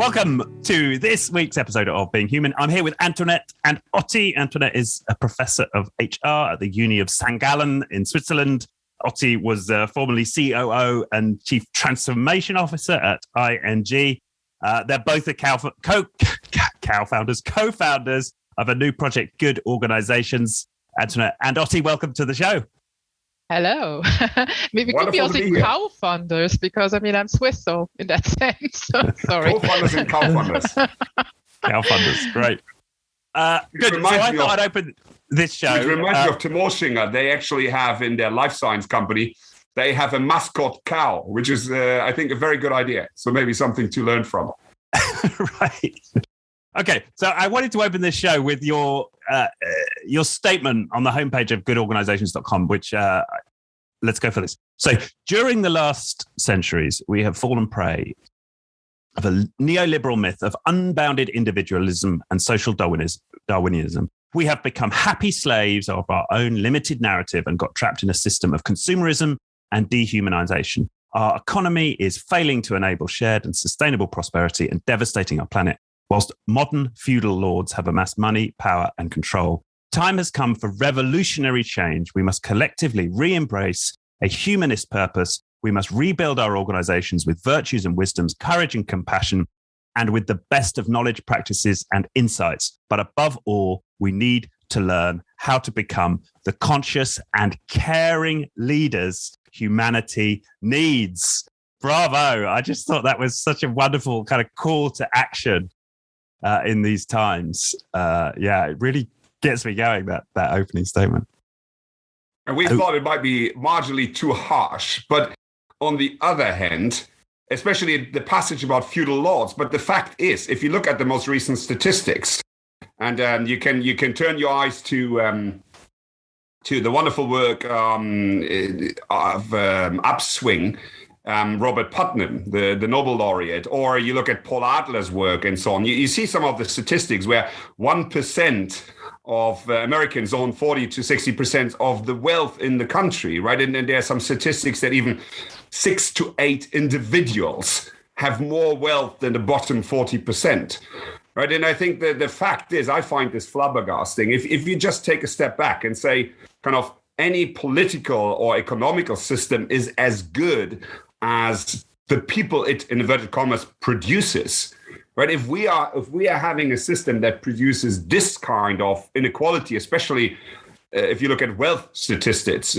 Welcome to this week's episode of Being Human. I'm here with Antionette and Otti. Antionette is a professor of HR at the Uni of St. Gallen in Switzerland. Otti was formerly COO and Chief Transformation Officer at ING. They're both the co-founders of a new project, Good Organizations. Antionette and Otti, welcome to the show. Hello. Maybe we could be also co-founders because, I'm Swiss, so in that sense. Sorry. Co-founders and co-founders. Co-founders, great. Good. So I thought I'd open this show. It reminds me of Timur Singer. They actually have in their life science company, they have a mascot cow, which is, I think, a very good idea. So maybe something to learn from. Right. Okay, so I wanted to open this show with your statement on the homepage of goodorganizations.com, which let's go for this. So during the last centuries, we have fallen prey of a neoliberal myth of unbounded individualism and social Darwinism. We have become happy slaves of our own limited narrative and got trapped in a system of consumerism and dehumanization. Our economy is failing to enable shared and sustainable prosperity and devastating our planet. Whilst modern feudal lords have amassed money, power, and control, time has come for revolutionary change. We must collectively re-embrace a humanist purpose. We must rebuild our organizations with virtues and wisdoms, courage and compassion, and with the best of knowledge, practices, and insights. But above all, we need to learn how to become the conscious and caring leaders humanity needs. Bravo. I just thought that was such a wonderful kind of call to action. In these times. It really gets me going, that opening statement. And we thought it might be marginally too harsh, but on the other hand, especially the passage about feudal lords, but the fact is, if you look at the most recent statistics, and you can turn your eyes to the wonderful work of Upswing, Robert Putnam, the Nobel laureate, or you look at Paul Adler's work and so on, you see some of the statistics where 1% of Americans own 40 to 60% of the wealth in the country, right? And there are some statistics that even 6 to 8 individuals have more wealth than the bottom 40%, right? And I think that the fact is, I find this flabbergasting. If you just take a step back and say, kind of, any political or economical system is as good as the people it, in inverted commas, produces, right? If we are having a system that produces this kind of inequality, especially if you look at wealth statistics,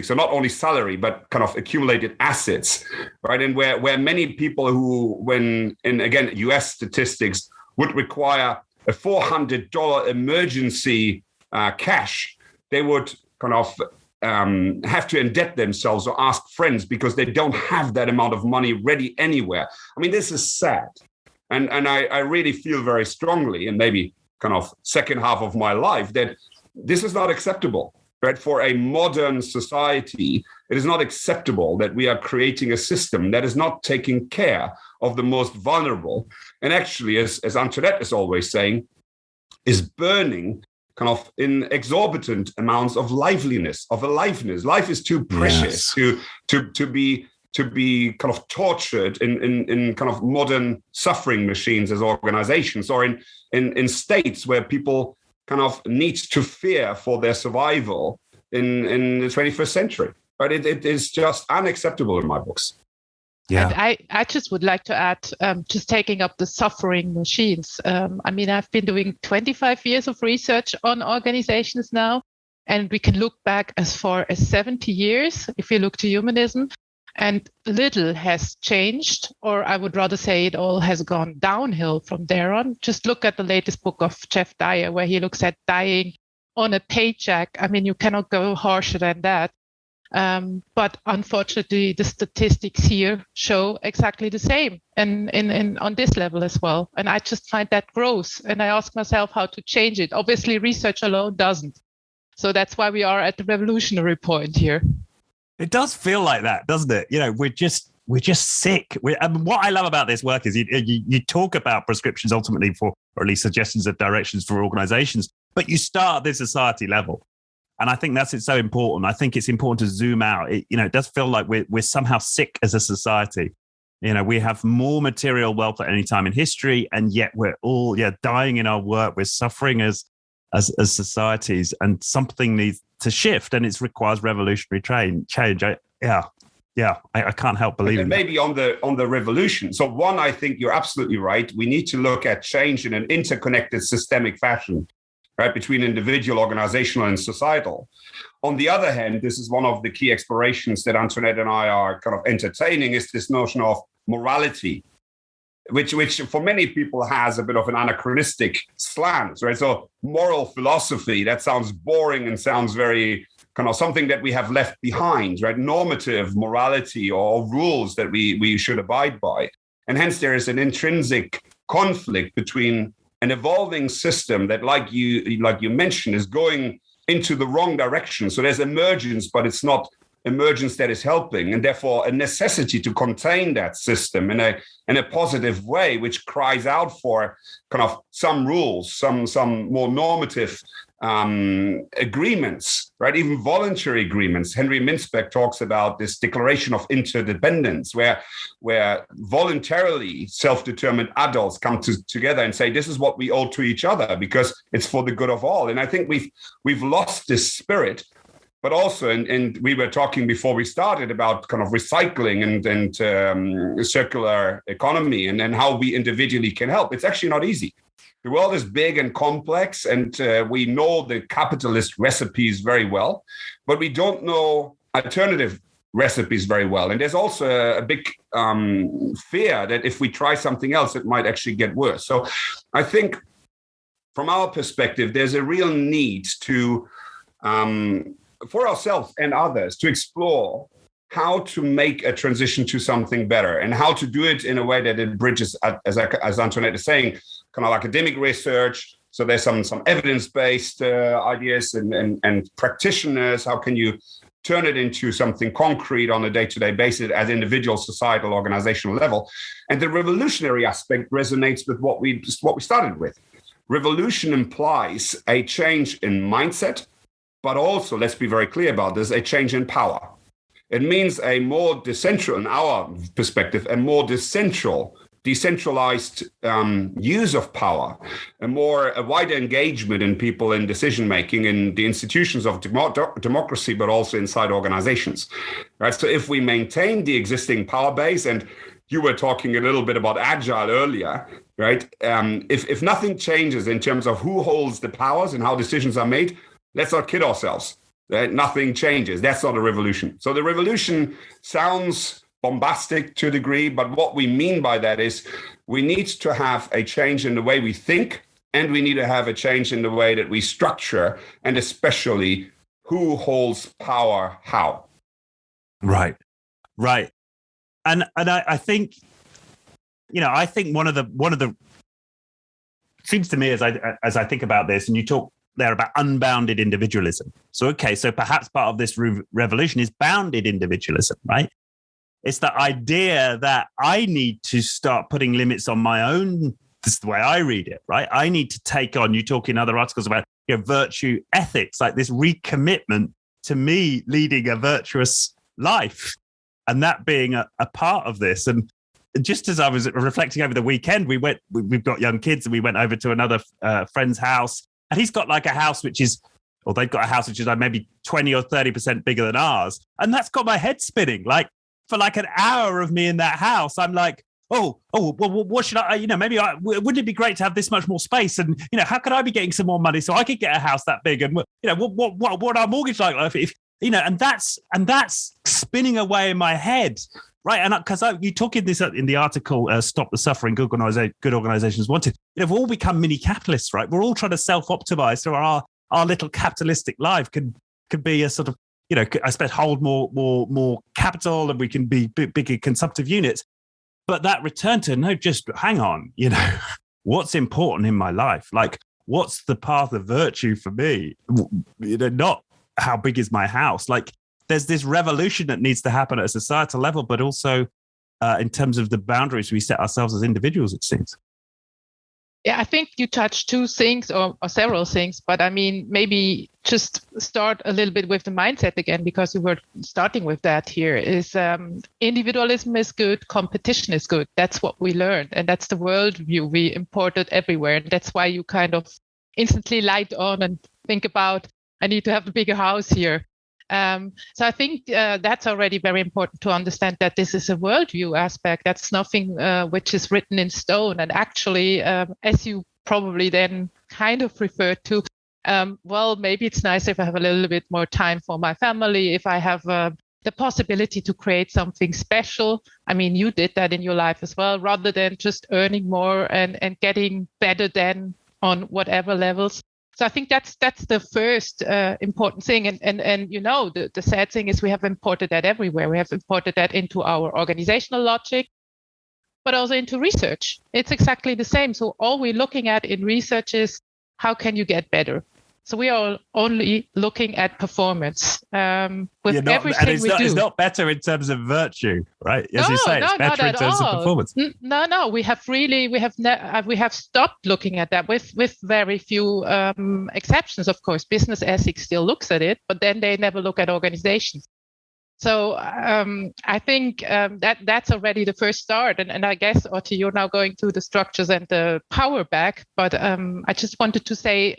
so not only salary, but kind of accumulated assets, right? And where many people who, when, in again, US statistics, would require a $400 emergency cash, they would kind of have to indebt themselves or ask friends because they don't have that amount of money ready anywhere. I mean, this is sad. And I really feel very strongly, and maybe kind of second half of my life, that this is not acceptable, right? For a modern society, it is not acceptable that we are creating a system that is not taking care of the most vulnerable. And actually, as Antionette is always saying, is burning kind of in exorbitant amounts of liveliness, of aliveness. Life is too precious to be kind of tortured in kind of modern suffering machines as organizations, or in states where people kind of need to fear for their survival in the 21st century. But it is just unacceptable in my books. Yeah. And I just would like to add, just taking up the suffering machines. I've been doing 25 years of research on organizations now, and we can look back as far as 70 years if you look to humanism, and little has changed, or I would rather say it all has gone downhill from there on. Just look at the latest book of Jeff Dyer, where he looks at dying on a paycheck. You cannot go harsher than that. But unfortunately, the statistics here show exactly the same, and on this level as well. And I just find that gross. And I ask myself how to change it. Obviously, research alone doesn't. So that's why we are at the revolutionary point here. It does feel like that, doesn't it? We're just sick. What I love about this work is you talk about prescriptions ultimately for, or at least suggestions of directions for organizations, but you start at the society level. And I think it's so important. I think it's important to zoom out. It does feel like we're somehow sick as a society. We have more material wealth at any time in history, and yet we're all dying in our work. We're suffering as societies, and something needs to shift, and it requires revolutionary change. I can't help believing. And maybe on the revolution. So one, I think you're absolutely right. We need to look at change in an interconnected, systemic fashion, right, between individual, organizational, and societal. On the other hand, this is one of the key explorations that Antionette and I are kind of entertaining, is this notion of morality, which for many people has a bit of an anachronistic slant, right? So moral philosophy, that sounds boring and sounds very kind of something that we have left behind, right? Normative morality or rules that we should abide by. And hence there is an intrinsic conflict between an evolving system that, like you mentioned, is going into the wrong direction. So there's emergence, but it's not emergence that is helping, and therefore a necessity to contain that system in a positive way, which cries out for kind of some rules, some more normative agreements, right? Even voluntary agreements. Henry Mintzberg talks about this declaration of interdependence, where voluntarily self-determined adults come together and say, this is what we owe to each other because it's for the good of all. And I think we've lost this spirit. But also, and we were talking before we started about kind of recycling and circular economy and how we individually can help. It's actually not easy. The world is big and complex, and we know the capitalist recipes very well, but we don't know alternative recipes very well. And there's also a big fear that if we try something else, it might actually get worse. So I think from our perspective, there's a real need to for ourselves and others to explore how to make a transition to something better and how to do it in a way that it bridges, as Antionette is saying, kind of academic research. So there's some evidence-based ideas and practitioners. How can you turn it into something concrete on a day-to-day basis at individual, societal, organizational level? And the revolutionary aspect resonates with what we started with. Revolution implies a change in mindset, but also, let's be very clear about this, a change in power. It means a more in our perspective, a more decentralized use of power, a wider engagement in people in decision-making in the institutions of democracy, but also inside organizations, right? So if we maintain the existing power base, and you were talking a little bit about agile earlier, right? If nothing changes in terms of who holds the powers and how decisions are made, let's not kid ourselves. Nothing changes. That's not a revolution. So the revolution sounds bombastic to a degree, but what we mean by that is we need to have a change in the way we think, and we need to have a change in the way that we structure, and especially who holds power how. Right. And I think, I think one of the seems to me as I think about this, and you talk there about unbounded individualism. So perhaps part of this revolution is bounded individualism, right? It's the idea that I need to start putting limits on my own. This is the way I read it, right? I need to take on, you talk in other articles about virtue ethics, like this recommitment to me leading a virtuous life, and that being a part of this. And just as I was reflecting over the weekend, we've got young kids, and we went over to another friend's house. And he's got like a house they've got a house which is like maybe 20 or 30% bigger than ours. And that's got my head spinning. Like for like an hour of me in that house, I'm like, well, what should I, wouldn't it be great to have this much more space? And, how could I be getting some more money so I could get a house that big? And, what our mortgage like if and that's spinning away in my head. Right, and because you talk in the article, "Stop the Suffering: Good Organizations Wanted." We've all become mini capitalists, right? We're all trying to self-optimize, so our little capitalistic life could be a sort of, I suppose, hold more capital, and we can be bigger consumptive units. But that return to no, just hang on, what's important in my life? Like, what's the path of virtue for me? Not how big is my house, like. There's this revolution that needs to happen at a societal level, but also in terms of the boundaries we set ourselves as individuals, it seems. Yeah, I think you touched two things or several things, but I mean, maybe just start a little bit with the mindset again, because we were starting with that here, is individualism is good, competition is good. That's what we learned. And that's the worldview we imported everywhere. And that's why you kind of instantly light on and think about, I need to have a bigger house here. So I think that's already very important to understand that this is a worldview aspect. That's nothing which is written in stone. And actually, as you probably then kind of referred to, well, maybe it's nice if I have a little bit more time for my family, if I have the possibility to create something special. I mean, you did that in your life as well, rather than just earning more and getting better than on whatever levels. So I think that's the first important thing. And you know, the sad thing is we have imported that everywhere. We have imported that into our organizational logic, but also into research. It's exactly the same. So all we're looking at in research is how can you get better? So we are only looking at performance with everything we do. It's not better in terms of virtue, right? As you say, it's better in terms of performance. No. We have stopped looking at that with very few exceptions. Of course, business ethics still looks at it, but then they never look at organizations. So I think that's already the first start. And I guess, Otti, you're now going through the structures and the power back. But I just wanted to say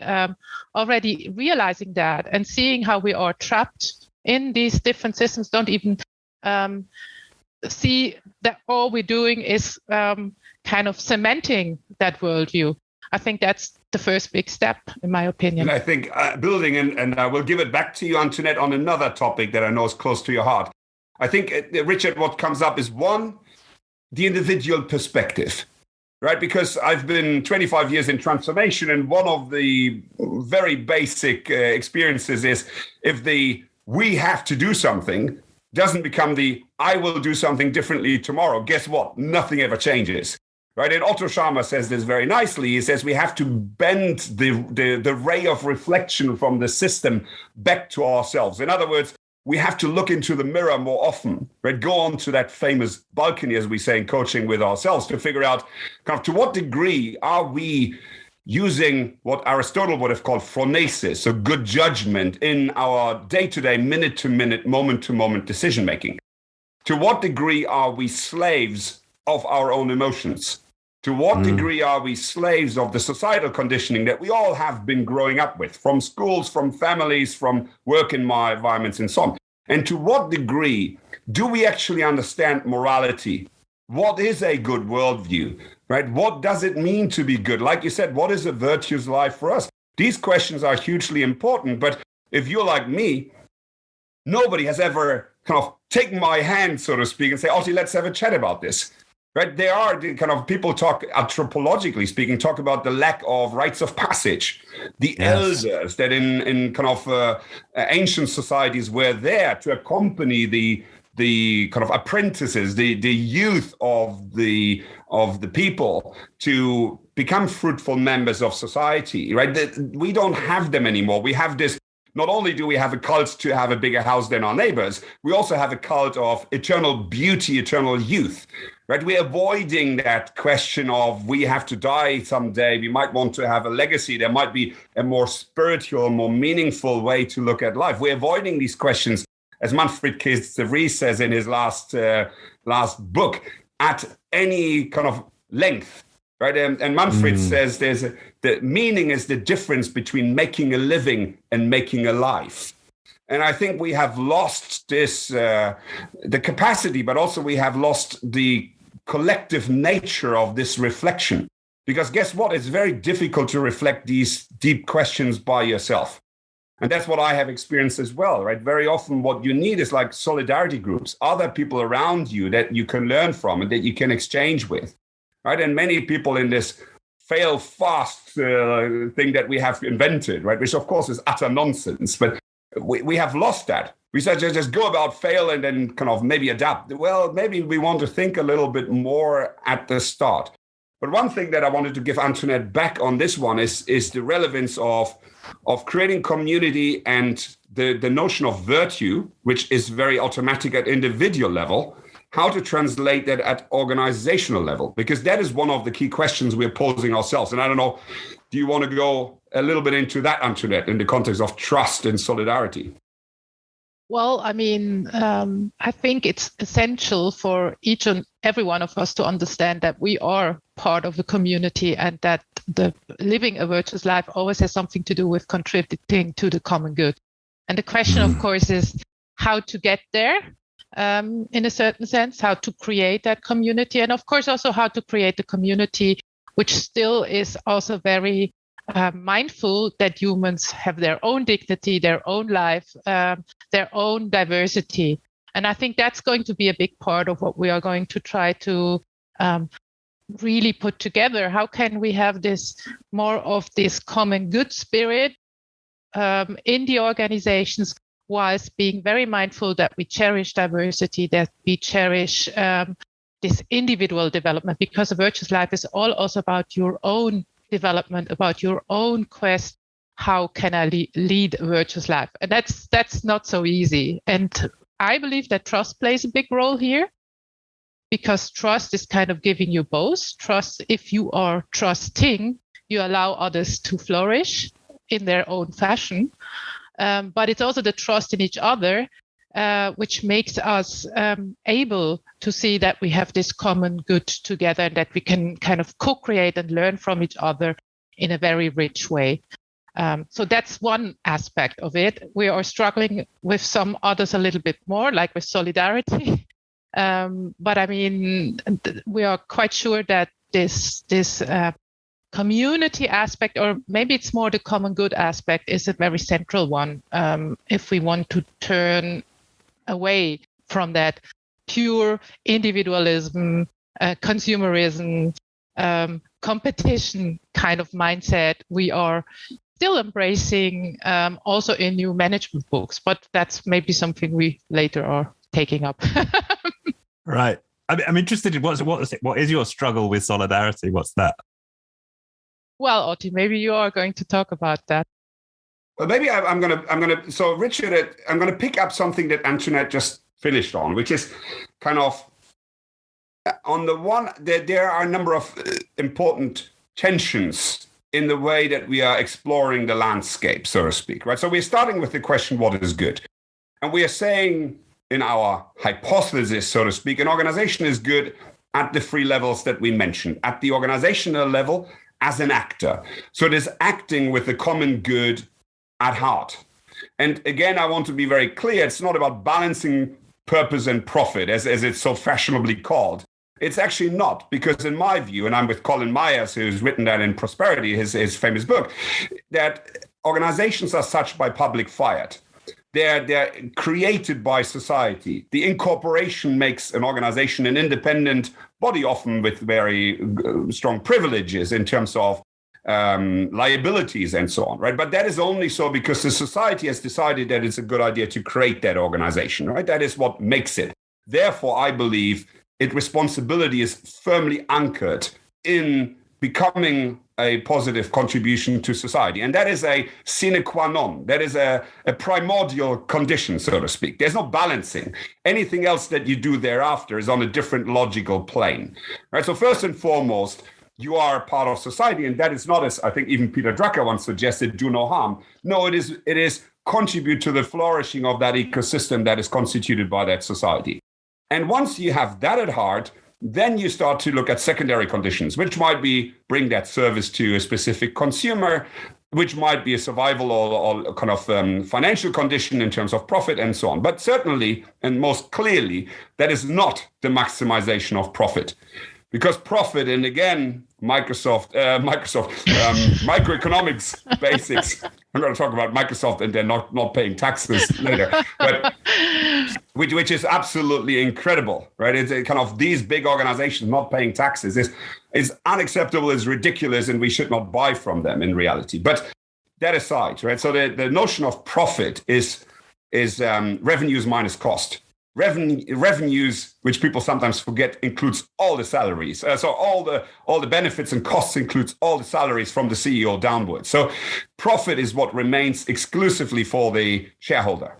already realizing that and seeing how we are trapped in these different systems, don't even see that all we're doing is kind of cementing that worldview. I think that's the first big step, in my opinion. And I think building, and I will give it back to you, Antionette, on another topic that I know is close to your heart. I think, Richard, what comes up is one, the individual perspective, right? Because I've been 25 years in transformation, and one of the very basic experiences is if the we have to do something doesn't become the I will do something differently tomorrow, guess what? Nothing ever changes. Right, and Otto Scharmer says this very nicely. He says we have to bend the ray of reflection from the system back to ourselves. In other words, we have to look into the mirror more often, right? Go on to that famous balcony, as we say in coaching, with ourselves to figure out kind of to what degree are we using what Aristotle would have called phronesis, so good judgment in our day-to-day, minute-to-minute, moment-to-moment decision-making. To what degree are we slaves of our own emotions? To what degree are we slaves of the societal conditioning that we all have been growing up with, from schools, from families, from work environments, and so on? And to what degree do we actually understand morality? What is a good worldview, right? What does it mean to be good? Like you said, what is a virtuous life for us? These questions are hugely important, but if you're like me, nobody has ever kind of taken my hand, so to speak, and say, Otti, let's have a chat about this. Right, there are the kind of people talk anthropologically speaking, talk about the lack of rites of passage. The elders that in kind of ancient societies were there to accompany the kind of apprentices, the youth of the people to become fruitful members of society. Right, we don't have them anymore. We have this. Not only do we have a cult to have a bigger house than our neighbors, we also have a cult of eternal beauty, eternal youth. Right, we're avoiding that question of we have to die someday. We might want to have a legacy. There might be a more spiritual, more meaningful way to look at life. We're avoiding these questions, as Manfred Kiss-Vries says in his last book, at any kind of length. Right, and Manfred says the meaning is the difference between making a living and making a life. And I think we have lost this, the capacity, but also we have lost the collective nature of this reflection. Because guess what? It's very difficult to reflect these deep questions by yourself. And that's what I have experienced as well, right? Very often what you need is like solidarity groups, other people around you that you can learn from and that you can exchange with, right? And many people in this fail fast thing that we have invented, right? Which of course is utter nonsense, but we have lost that. We said just go about fail and then kind of maybe adapt. Well, maybe we want to think a little bit more at the start. But one thing that I wanted to give Antionette back on this one is the relevance of creating community and the notion of virtue, which is very automatic at individual level. how to translate that at organizational level, because that is one of the key questions we're posing ourselves. And I don't know, do you want to go a little bit into that, Antionette, in the context of trust and solidarity? Well, I mean, I think it's essential for each and every one of us to understand that we are part of the community and that the living a virtuous life always has something to do with contributing to the common good. And the question, of course, is how to get there. In a certain sense, how to create that community, and of course also how to create the community which still is also very mindful that humans have their own dignity, their own life, their own diversity. And I think that's going to be a big part of what we are going to try to really put together. How can we have this more of this common good spirit in the organizations, whilst being very mindful that we cherish diversity, that we cherish this individual development, because a virtuous life is all also about your own development, about your own quest. How can I lead a virtuous life? And that's not so easy. And I believe that trust plays a big role here, because trust is kind of giving you both. Trust, if you are trusting, you allow others to flourish in their own fashion. But it's also the trust in each other, which makes us able to see that we have this common good together, and that we can kind of co-create and learn from each other in a very rich way. So that's one aspect of it. We are struggling with some others a little bit more, like with solidarity. But I mean, we are quite sure that this community aspect, or maybe it's more the common good aspect, is a very central one if we want to turn away from that pure individualism, consumerism, competition kind of mindset we are still embracing also in new management books. But that's maybe something we later are taking up. Right. I'm interested in what is your struggle with solidarity? What's that? Well, Otti, maybe you are going to talk about that. Well, maybe I'm gonna. So, Richard, I'm gonna pick up something that Antionette just finished on, which is kind of on the one. There are a number of important tensions in the way that we are exploring the landscape, so to speak. Right. So we're starting with the question, what is good, and we are saying in our hypothesis, so to speak, an organization is good at the three levels that we mentioned. At the organizational level, as an actor. So it is acting with the common good at heart. And again, I want to be very clear, it's not about balancing purpose and profit, as it's so fashionably called. It's actually not, because in my view, and I'm with Colin Myers, who's written that in Prosperity, his famous book, that organizations are such by public fiat. They're created by society. The incorporation makes an organization an independent body, often with very strong privileges in terms of liabilities and so on, right? But that is only so because the society has decided that it's a good idea to create that organization, right? That is what makes it. Therefore, I believe its responsibility is firmly anchored in becoming a positive contribution to society. And that is a sine qua non. That is a primordial condition, so to speak. There's no balancing. Anything else that you do thereafter is on a different logical plane. Right? So first and foremost, you are a part of society. And that is not, as I think even Peter Drucker once suggested, do no harm. No, it is contribute to the flourishing of that ecosystem that is constituted by that society. And once you have that at heart, then you start to look at secondary conditions, which might be bring that service to a specific consumer, which might be a survival or kind of financial condition in terms of profit and so on. But certainly, and most clearly, that is not the maximization of profit. Because profit, and again, microeconomics basics. I'm going to talk about Microsoft and they're not paying taxes later, but which is absolutely incredible, right? It's kind of these big organizations not paying taxes is unacceptable, is ridiculous, and we should not buy from them in reality. But that aside, right? So the notion of profit is revenues minus cost. Revenues, which people sometimes forget, includes all the salaries. So all the benefits and costs includes all the salaries from the CEO downwards. So profit is what remains exclusively for the shareholder.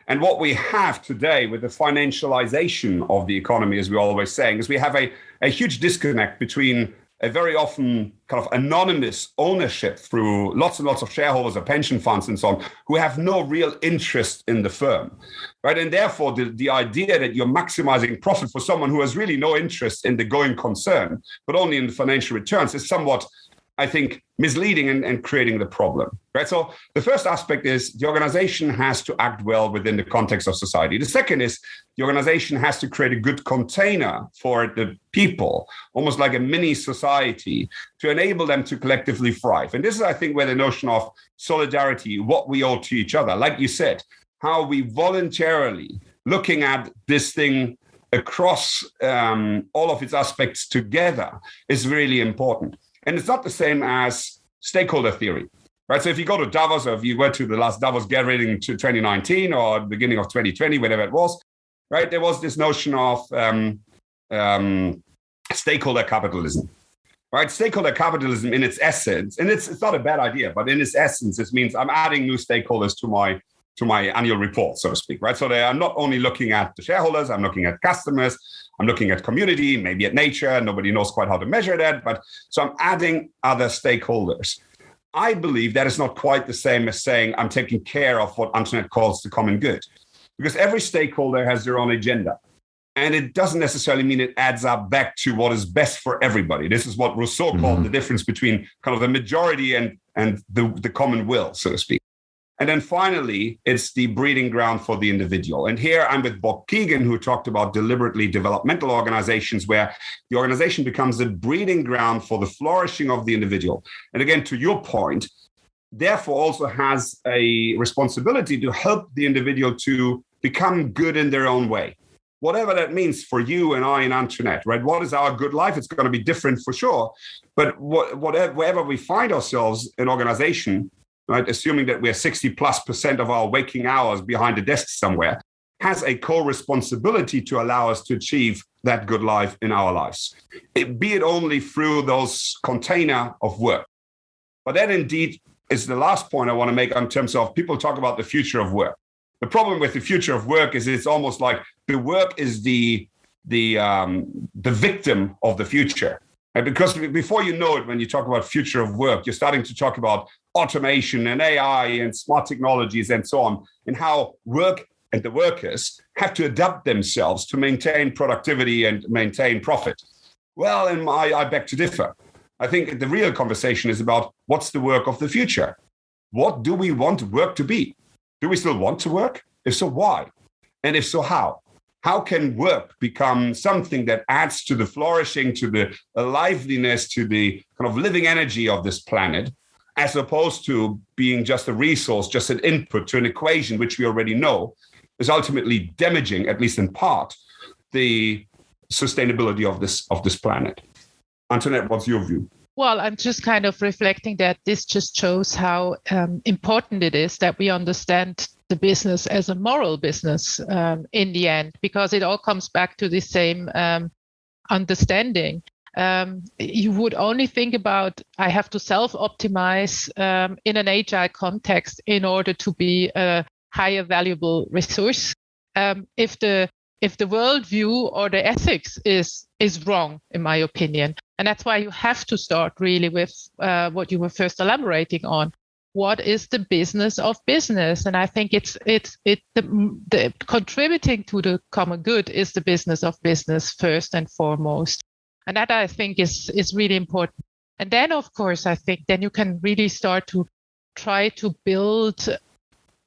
And what we have today with the financialization of the economy, as we're always saying, is we have a huge disconnect between a very often kind of anonymous ownership through lots and lots of shareholders or pension funds and so on, who have no real interest in the firm, right? And therefore, the idea that you're maximizing profit for someone who has really no interest in the going concern, but only in the financial returns, is somewhat, I think, misleading and creating the problem, right? So the first aspect is the organization has to act well within the context of society. The second is the organization has to create a good container for the people, almost like a mini society, to enable them to collectively thrive. And this is, I think, where the notion of solidarity, what we owe to each other, like you said, how we voluntarily looking at this thing across all of its aspects together is really important. And it's not the same as stakeholder theory, right? So if you go to Davos, or if you went to the last Davos gathering to 2019 or beginning of 2020, whatever it was, right? There was this notion of stakeholder capitalism, right? Stakeholder capitalism in its essence, and it's not a bad idea, but in its essence, it means I'm adding new stakeholders to my annual report, so to speak, right? So I'm not only looking at the shareholders, I'm looking at customers, I'm looking at community, maybe at nature. Nobody knows quite how to measure that, but so I'm adding other stakeholders. I believe that is not quite the same as saying I'm taking care of what Antionette calls the common good, because every stakeholder has their own agenda. And it doesn't necessarily mean it adds up back to what is best for everybody. This is what Rousseau called the difference between kind of the majority and the common will, so to speak. And then finally, it's the breeding ground for the individual. And here I'm with Bob Keegan, who talked about deliberately developmental organizations, where the organization becomes a breeding ground for the flourishing of the individual. And again, to your point, therefore also has a responsibility to help the individual to become good in their own way. Whatever that means for you and I and Antionette, right? What is our good life? It's going to be different for sure. But wherever we find ourselves in organization, right, assuming that we're 60+% of our waking hours behind a desk somewhere, has a co-responsibility to allow us to achieve that good life in our lives, be it only through those container of work. But that indeed is the last point I want to make in terms of people talk about the future of work. The problem with the future of work is it's almost like the work is the victim of the future. And because before you know it, when you talk about future of work, you're starting to talk about automation and AI and smart technologies and so on, and how work and the workers have to adapt themselves to maintain productivity and maintain profit. Well, and I beg to differ. I think the real conversation is about what's the work of the future? What do we want work to be? Do we still want to work? If so, why? And if so, how? How can work become something that adds to the flourishing, to the liveliness, to the kind of living energy of this planet, as opposed to being just a resource, just an input to an equation, which we already know is ultimately damaging, at least in part, the sustainability of this planet. Antionette, what's your view? Well, I'm just kind of reflecting that this just shows how important it is that we understand the business as a moral business in the end, because it all comes back to the same understanding. You would only think about, I have to self-optimize in an agile context in order to be a higher valuable resource. If the worldview or the ethics is wrong, in my opinion. And that's why you have to start really with what you were first elaborating on. What is the business of business? And I think the contributing to the common good is the business of business first and foremost. And that I think is really important. And then, of course, I think then you can really start to try to build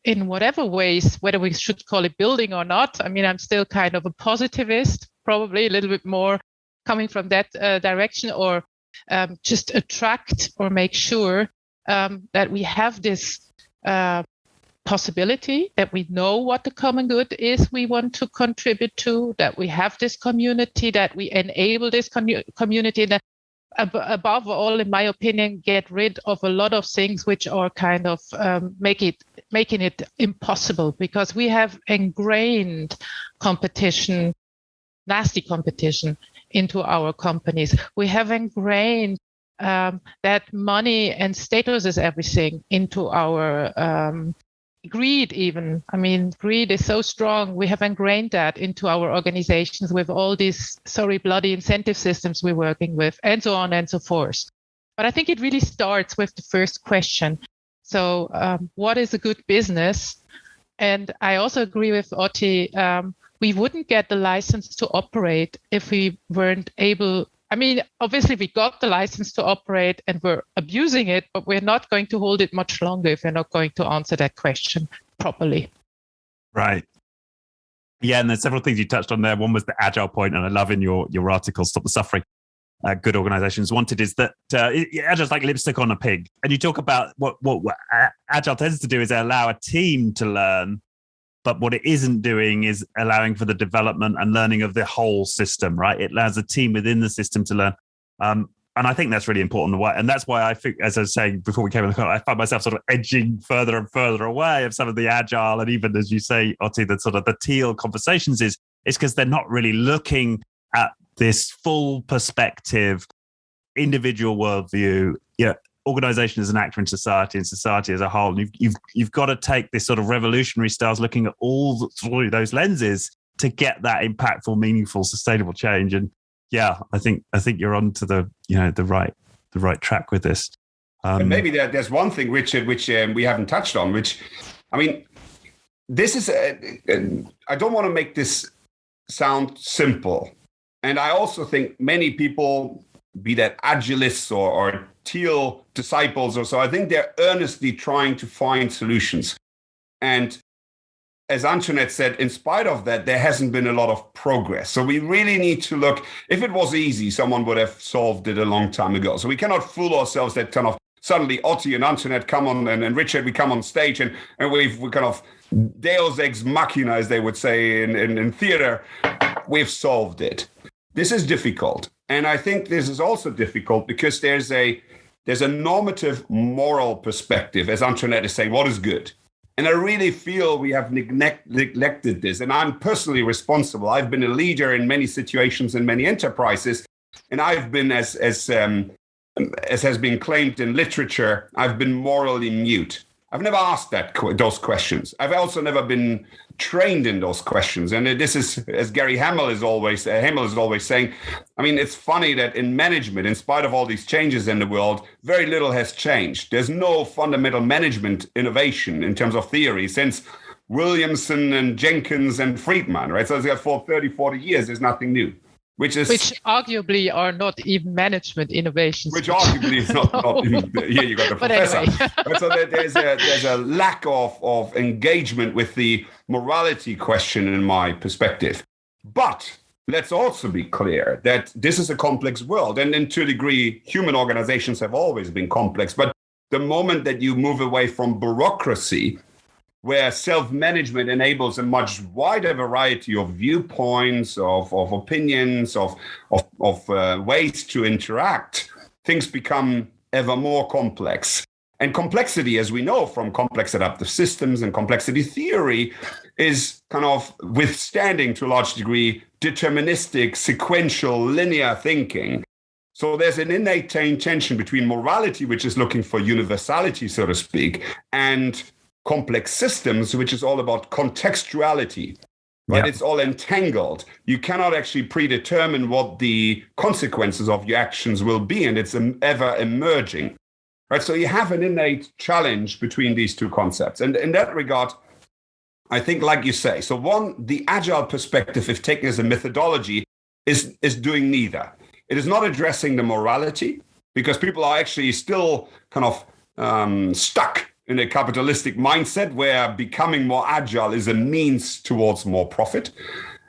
in whatever ways, whether we should call it building or not. I mean, I'm still kind of a positivist, probably a little bit more coming from that direction, or just attract or make sure that we have this possibility, that we know what the common good is we want to contribute to, that we have this community, that we enable this community, that above all, in my opinion, get rid of a lot of things which are kind of making it impossible, because we have ingrained competition, nasty competition into our companies. We have ingrained that money and status is everything into our greed even. I mean, greed is so strong. We have ingrained that into our organizations with all these bloody incentive systems we're working with, and so on and so forth. But I think it really starts with the first question. So what is a good business? And I also agree with Otti. We wouldn't get the license to operate if we weren't able. I mean, obviously, we got the license to operate and we're abusing it, but we're not going to hold it much longer if we're not going to answer that question properly. Right. Yeah, and there's several things you touched on there. One was the agile point, and I love in your article, Stop the Suffering, Good Organizations Wanted, is that agile's like lipstick on a pig. And you talk about what agile tends to do is allow a team to learn, but what it isn't doing is allowing for the development and learning of the whole system, right? It allows a team within the system to learn. And I think that's really important. And that's why I think, as I was saying before we came on the call, I find myself sort of edging further and further away of some of the agile, and even, as you say, Otti, the sort of the teal conversations is because they're not really looking at this full perspective, individual worldview, organization as an actor in society and society as a whole. And you've got to take this sort of revolutionary styles, looking at all through those lenses to get that impactful, meaningful, sustainable change. And yeah, I think you're on to the right track with this. And maybe there's one thing, Richard, which we haven't touched on, which, I mean, this is, I don't want to make this sound simple. And I also think many people, be that agilists or teal disciples or so, I think they're earnestly trying to find solutions. And as Antionette said, in spite of that, there hasn't been a lot of progress. So we really need to look. If it was easy, someone would have solved it a long time ago. So we cannot fool ourselves that kind of suddenly Otti and Antionette come on, and Richard, we come on stage and we kind of deus ex machina, as they would say in theater, we've solved it. This is difficult. And I think this is also difficult because there's a normative moral perspective, as Antionette is saying, what is good? And I really feel we have neglected this. And I'm personally responsible. I've been a leader in many situations in many enterprises. And I've been, as has been claimed in literature, I've been morally mute. I've never asked those questions. I've also never been trained in those questions. And this is, as Gary Hamel is always saying, I mean, it's funny that in management, in spite of all these changes in the world, very little has changed. There's no fundamental management innovation in terms of theory since Williamson and Jenkins and Friedman, right? So for 30, 40 years, there's nothing new. Which arguably are not even management innovations. Which arguably is not even, here you got the professor. Anyway. So there's a lack of engagement with the morality question in my perspective. But let's also be clear that this is a complex world. And to a degree, human organizations have always been complex. But the moment that you move away from bureaucracy, where self-management enables a much wider variety of viewpoints, of opinions, of ways to interact, things become ever more complex. And complexity, as we know from complex adaptive systems and complexity theory, is kind of withstanding, to a large degree, deterministic, sequential, linear thinking. So there's an innate tension between morality, which is looking for universality, so to speak, and complex systems, which is all about contextuality, right? Yeah. It's all entangled. You cannot actually predetermine what the consequences of your actions will be, and it's ever emerging, right? So you have an innate challenge between these two concepts. And in that regard, I think, like you say, so one, the agile perspective, if taken as a methodology, is doing neither. It is not addressing the morality, because people are actually still kind of stuck in a capitalistic mindset where becoming more agile is a means towards more profit.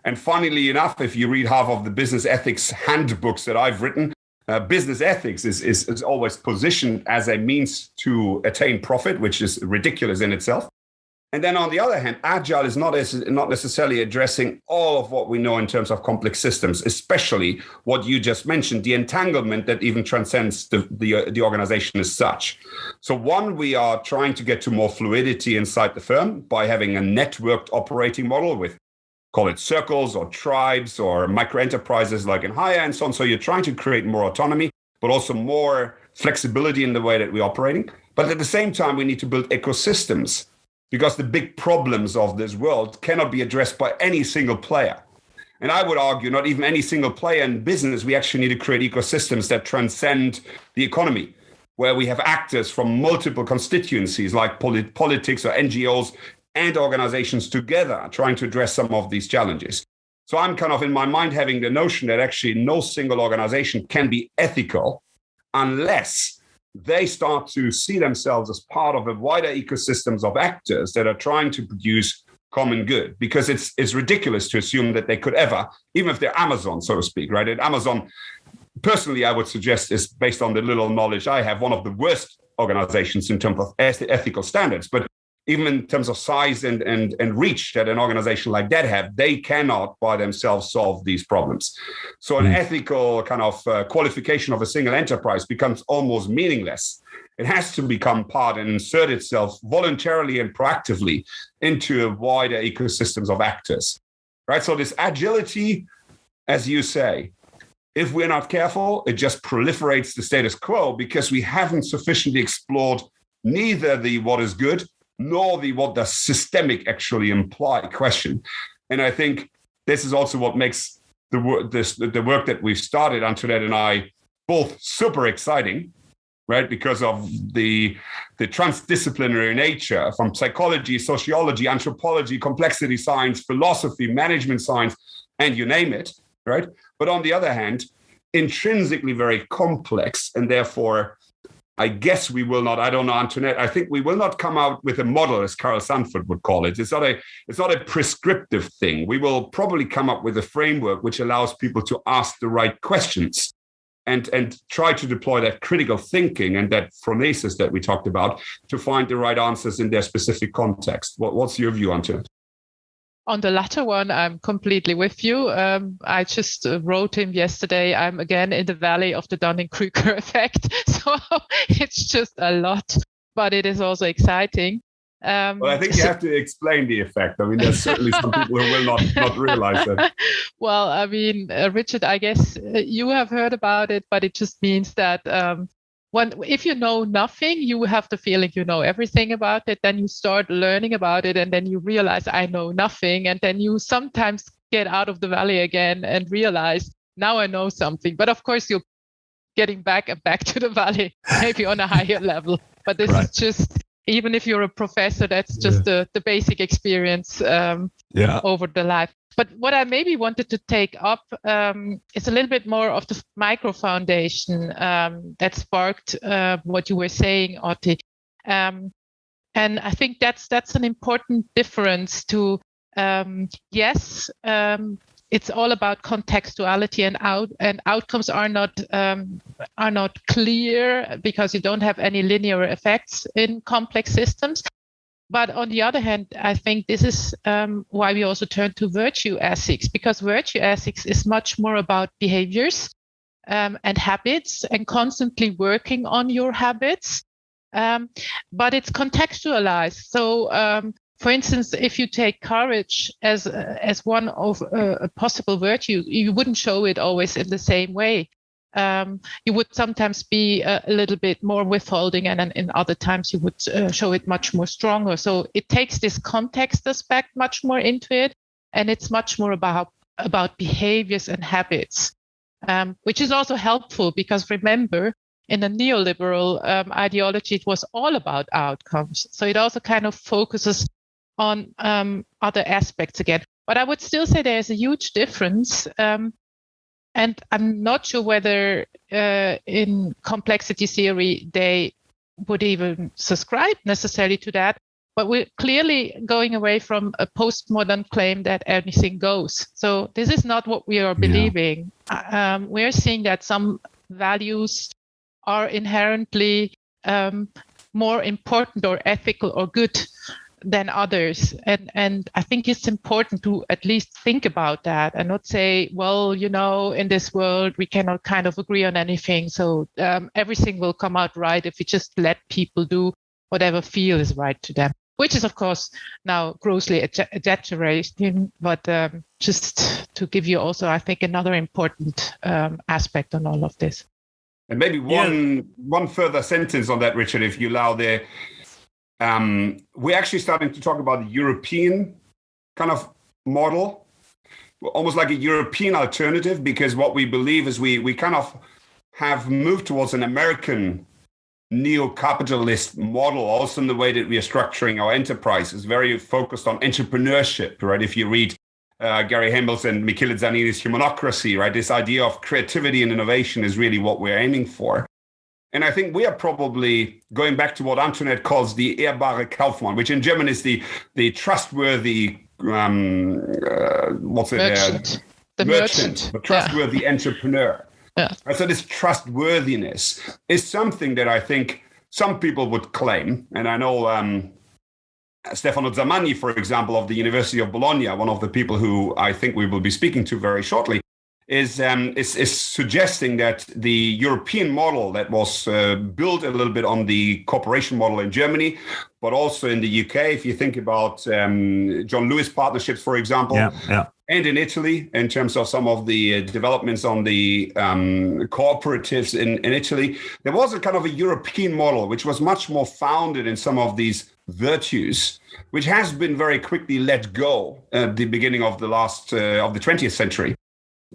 And funnily enough, if you read half of the business ethics handbooks that I've written, business ethics is always positioned as a means to attain profit, which is ridiculous in itself. And then on the other hand, agile is not necessarily addressing all of what we know in terms of complex systems, especially what you just mentioned, the entanglement that even transcends the organization as such. So one, we are trying to get to more fluidity inside the firm by having a networked operating model with, call it circles or tribes or micro-enterprises like in Hire and so on. So you're trying to create more autonomy, but also more flexibility in the way that we're operating. But at the same time, we need to build ecosystems because the big problems of this world cannot be addressed by any single player. And I would argue not even any single player in business. We actually need to create ecosystems that transcend the economy, where we have actors from multiple constituencies like politics or NGOs and organizations together trying to address some of these challenges. So I'm kind of in my mind having the notion that actually no single organization can be ethical unless they start to see themselves as part of a wider ecosystems of actors that are trying to produce common good, because it's ridiculous to assume that they could ever, even if they're Amazon, so to speak, right? And Amazon, personally, I would suggest, is, based on the little knowledge I have, one of the worst organizations in terms of ethical standards. But even in terms of size and reach that an organization like that have, they cannot by themselves solve these problems. So an ethical kind of qualification of a single enterprise becomes almost meaningless. It has to become part and insert itself voluntarily and proactively into a wider ecosystems of actors, right? So this agility, as you say, if we're not careful, it just proliferates the status quo because we haven't sufficiently explored neither the what is good nor the what does systemic actually imply question. And I think this is also what makes the work that we've started, Antionette and I, both super exciting, right? Because of the transdisciplinary nature from psychology, sociology, anthropology, complexity science, philosophy, management science, and you name it, right? But on the other hand, intrinsically very complex, and therefore, I guess we will not, I don't know, Antionette, I think we will not come out with a model, as Carl Sanford would call it. It's not a prescriptive thing. We will probably come up with a framework which allows people to ask the right questions and try to deploy that critical thinking and that phronesis that we talked about to find the right answers in their specific context. What's your view, Antionette? On the latter one, I'm completely with you. I just wrote him yesterday, I'm again in the valley of the Dunning-Krueger effect. So it's just a lot, but it is also exciting. Well, I think you have to explain the effect. I mean, there's certainly some people who will not realize that. Well, I mean, Richard, I guess you have heard about it, but it just means that if you know nothing, you have the feeling you know everything about it. Then you start learning about it, and then you realize I know nothing. And then you sometimes get out of the valley again and realize now I know something. But of course, you're getting back to the valley, maybe on a higher level. But this is just, even if you're a professor, that's just the basic experience over the life. But what I maybe wanted to take up is a little bit more of the micro foundation that sparked what you were saying, Otti. And I think that's an important difference to, it's all about contextuality, and outcomes are not clear because you don't have any linear effects in complex systems. But on the other hand, I think this is why we also turn to virtue ethics, because virtue ethics is much more about behaviors and habits and constantly working on your habits. But it's contextualized. So, for instance, if you take courage as one of a possible virtue, you wouldn't show it always in the same way. You would sometimes be a little bit more withholding, and then in other times you would show it much more stronger. So it takes this context aspect much more into it, and it's much more about behaviors and habits, which is also helpful because remember, in a neoliberal ideology, it was all about outcomes. So it also kind of focuses on other aspects again. But I would still say there's a huge difference. And I'm not sure whether in complexity theory they would even subscribe necessarily to that. But we're clearly going away from a postmodern claim that anything goes. So this is not what we are believing. We're seeing that some values are inherently more important or ethical or good than others. And I think it's important to at least think about that and not say, well, in this world, we cannot kind of agree on anything. So everything will come out right if we just let people do whatever feels right to them, which is, of course, now grossly exaggerating, but just to give you also, I think, another important aspect on all of this. And maybe one further sentence on that, Richard, if you allow there. we're actually starting to talk about the European kind of model, almost like a European alternative, because what we believe is we kind of have moved towards an American neo-capitalist model, also in the way that we are structuring our enterprise, is very focused on entrepreneurship, right? If you read Gary Hamels and Michele Zanini's Humanocracy, right? This idea of creativity and innovation is really what we're aiming for. And I think we are probably going back to what Antoinette calls the ehrbare Kaufmann, which in German is the trustworthy, merchant. The trustworthy entrepreneur. Yeah. So this trustworthiness is something that I think some people would claim. And I know Stefano Zamagni, for example, of the University of Bologna, one of the people who I think we will be speaking to very shortly, is suggesting that the European model that was built a little bit on the corporation model in Germany, but also in the UK, if you think about John Lewis partnerships, for example, and in Italy, in terms of some of the developments on the cooperatives in Italy, there was a kind of a European model, which was much more founded in some of these virtues, which has been very quickly let go at the beginning of the last of the 20th century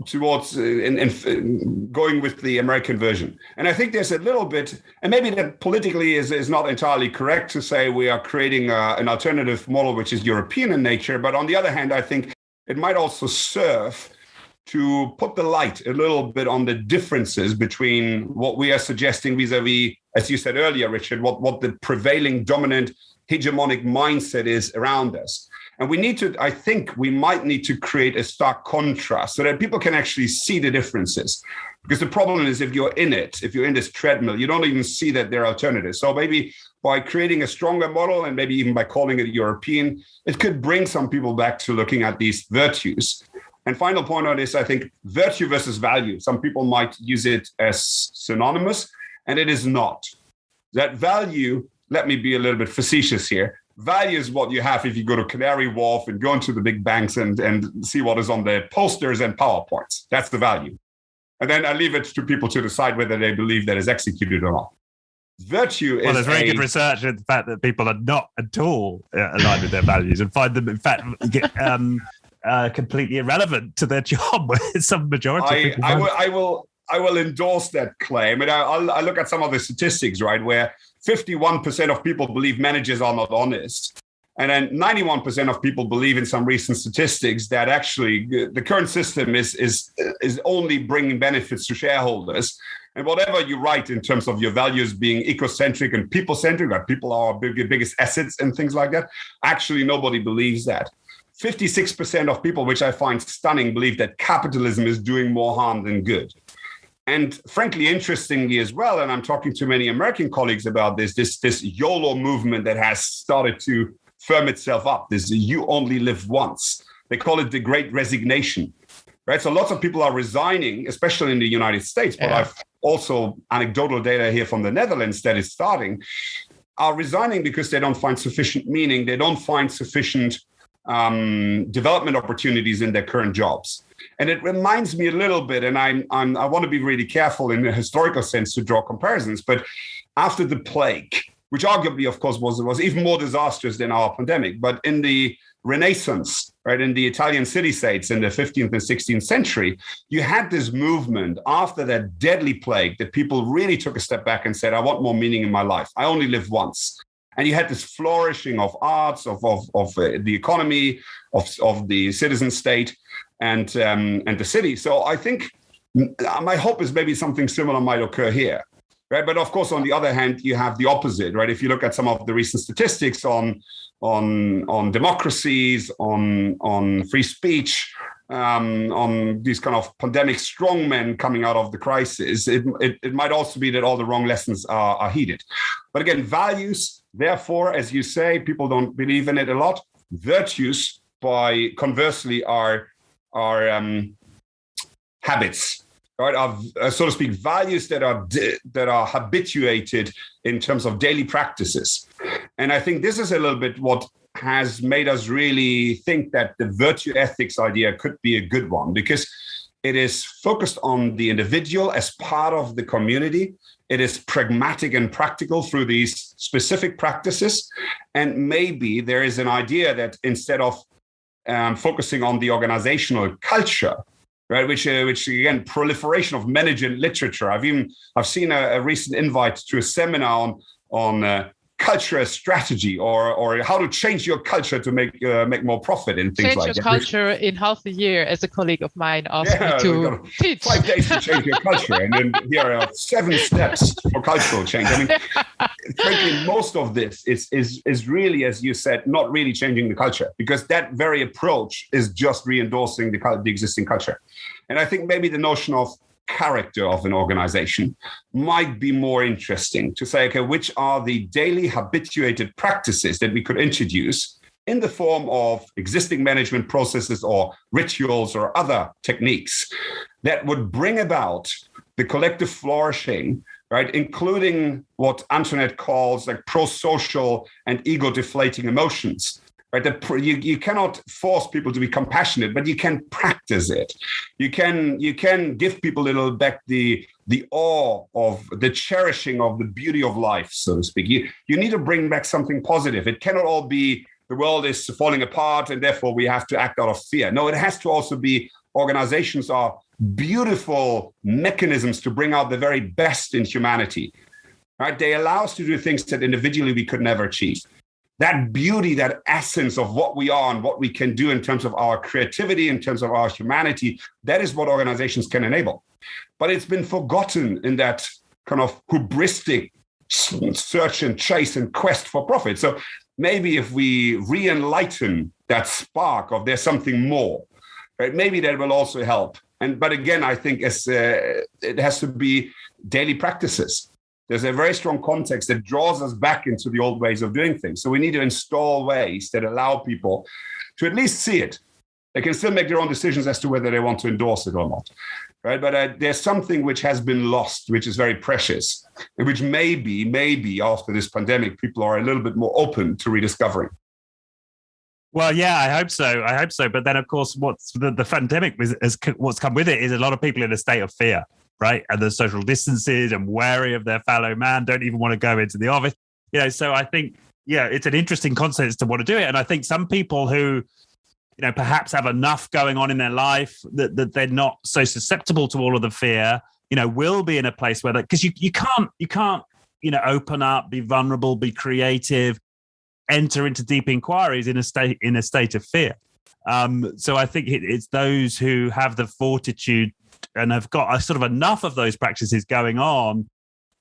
towards going with the American version. And I think there's a little bit, and maybe that politically is not entirely correct to say we are creating an alternative model which is European in nature. But on the other hand, I think it might also serve to put the light a little bit on the differences between what we are suggesting vis-a-vis, as you said earlier, Richard, what the prevailing dominant hegemonic mindset is around us. And I think we might need to create a stark contrast so that people can actually see the differences. Because the problem is if you're in this treadmill, you don't even see that there are alternatives. So maybe by creating a stronger model and maybe even by calling it European, it could bring some people back to looking at these virtues. And final point on this, I think virtue versus value. Some people might use it as synonymous, and it is not. That value, let me be a little bit facetious here. Value is what you have if you go to Canary Wharf and go into the big banks and see what is on the posters and PowerPoints. That's the value. And then I leave it to people to decide whether they believe that is executed or not. Virtue is. Well, there's very good research in the fact that people are not at all aligned with their values and find them, in fact, completely irrelevant to their job. Some majority. I will endorse that claim, and I look at some of the statistics, right, where 51% of people believe managers are not honest. And then 91% of people believe in some recent statistics that actually the current system is only bringing benefits to shareholders. And whatever you write in terms of your values being ecocentric and people-centric, that people are our biggest assets and things like that, actually nobody believes that. 56% of people, which I find stunning, believe that capitalism is doing more harm than good. And frankly, interestingly as well, and I'm talking to many American colleagues about this YOLO movement that has started to firm itself up, this you only live once. They call it the Great Resignation, right? So lots of people are resigning, especially in the United States, but I've also anecdotal data here from the Netherlands that is starting, are resigning because they don't find sufficient meaning. They don't find sufficient development opportunities in their current jobs. And it reminds me a little bit, and I want to be really careful in a historical sense to draw comparisons, but after the plague, which arguably, of course, was even more disastrous than our pandemic, but in the Renaissance, right, in the Italian city-states in the 15th and 16th century, you had this movement after that deadly plague that people really took a step back and said, I want more meaning in my life. I only live once. And you had this flourishing of arts, of the economy, of the citizen state, and the city. So I think my hope is maybe something similar might occur here, right? But of course, on the other hand, you have the opposite, right? If you look at some of the recent statistics on democracies, on free speech, on these kind of pandemic strongmen coming out of the crisis, it might also be that all the wrong lessons are heeded. But again, values, therefore, as you say, people don't believe in it a lot. Virtues, by conversely, are habits, right? Are so to speak, values that are habituated in terms of daily practices. And I think this is a little bit what has made us really think that the virtue ethics idea could be a good one, because It is focused on the individual as part of the community. It is pragmatic and practical through these specific practices. And maybe there is an idea that instead of focusing on the organizational culture, right, which again, proliferation of management literature. I've seen a recent invite to a seminar on culture strategy or how to change your culture to make more profit and things like that. Change your culture in half a year, as a colleague of mine asked me to teach. 5 days to change your culture, and then here are 7 steps for cultural change. I mean, frankly, most of this is really, as you said, not really changing the culture, because that very approach is just re-endorsing the existing culture. And I think maybe the notion of character of an organization might be more interesting to say, okay, which are the daily habituated practices that we could introduce in the form of existing management processes or rituals or other techniques that would bring about the collective flourishing, right, including what Antoinette calls like pro-social and ego-deflating emotions. Right, you cannot force people to be compassionate, but you can practice it. You can give people a little back the awe of the cherishing of the beauty of life, so to speak. You need to bring back something positive. It cannot all be the world is falling apart and therefore we have to act out of fear. No, it has to also be organizations are beautiful mechanisms to bring out the very best in humanity. Right, they allow us to do things that individually we could never achieve. That beauty, that essence of what we are and what we can do in terms of our creativity, in terms of our humanity, that is what organizations can enable. But it's been forgotten in that kind of hubristic search and chase and quest for profit. So maybe if we re-enlighten that spark of there's something more, right, maybe that will also help. But again, I think it has to be daily practices. There's a very strong context that draws us back into the old ways of doing things. So we need to install ways that allow people to at least see it. They can still make their own decisions as to whether they want to endorse it or not, right? But there's something which has been lost, which is very precious, and which maybe after this pandemic, people are a little bit more open to rediscovering. Well, yeah, I hope so. But then, of course, what's the pandemic what's come with it is a lot of people in a state of fear. Right. And the social distances and wary of their fellow man, don't even want to go into the office. So I think, it's an interesting concept to want to do it. And I think some people who, perhaps have enough going on in their life that they're not so susceptible to all of the fear, will be in a place where because you can't, open up, be vulnerable, be creative, enter into deep inquiries in a state of fear. So I think it's those who have the fortitude and have got a sort of enough of those practices going on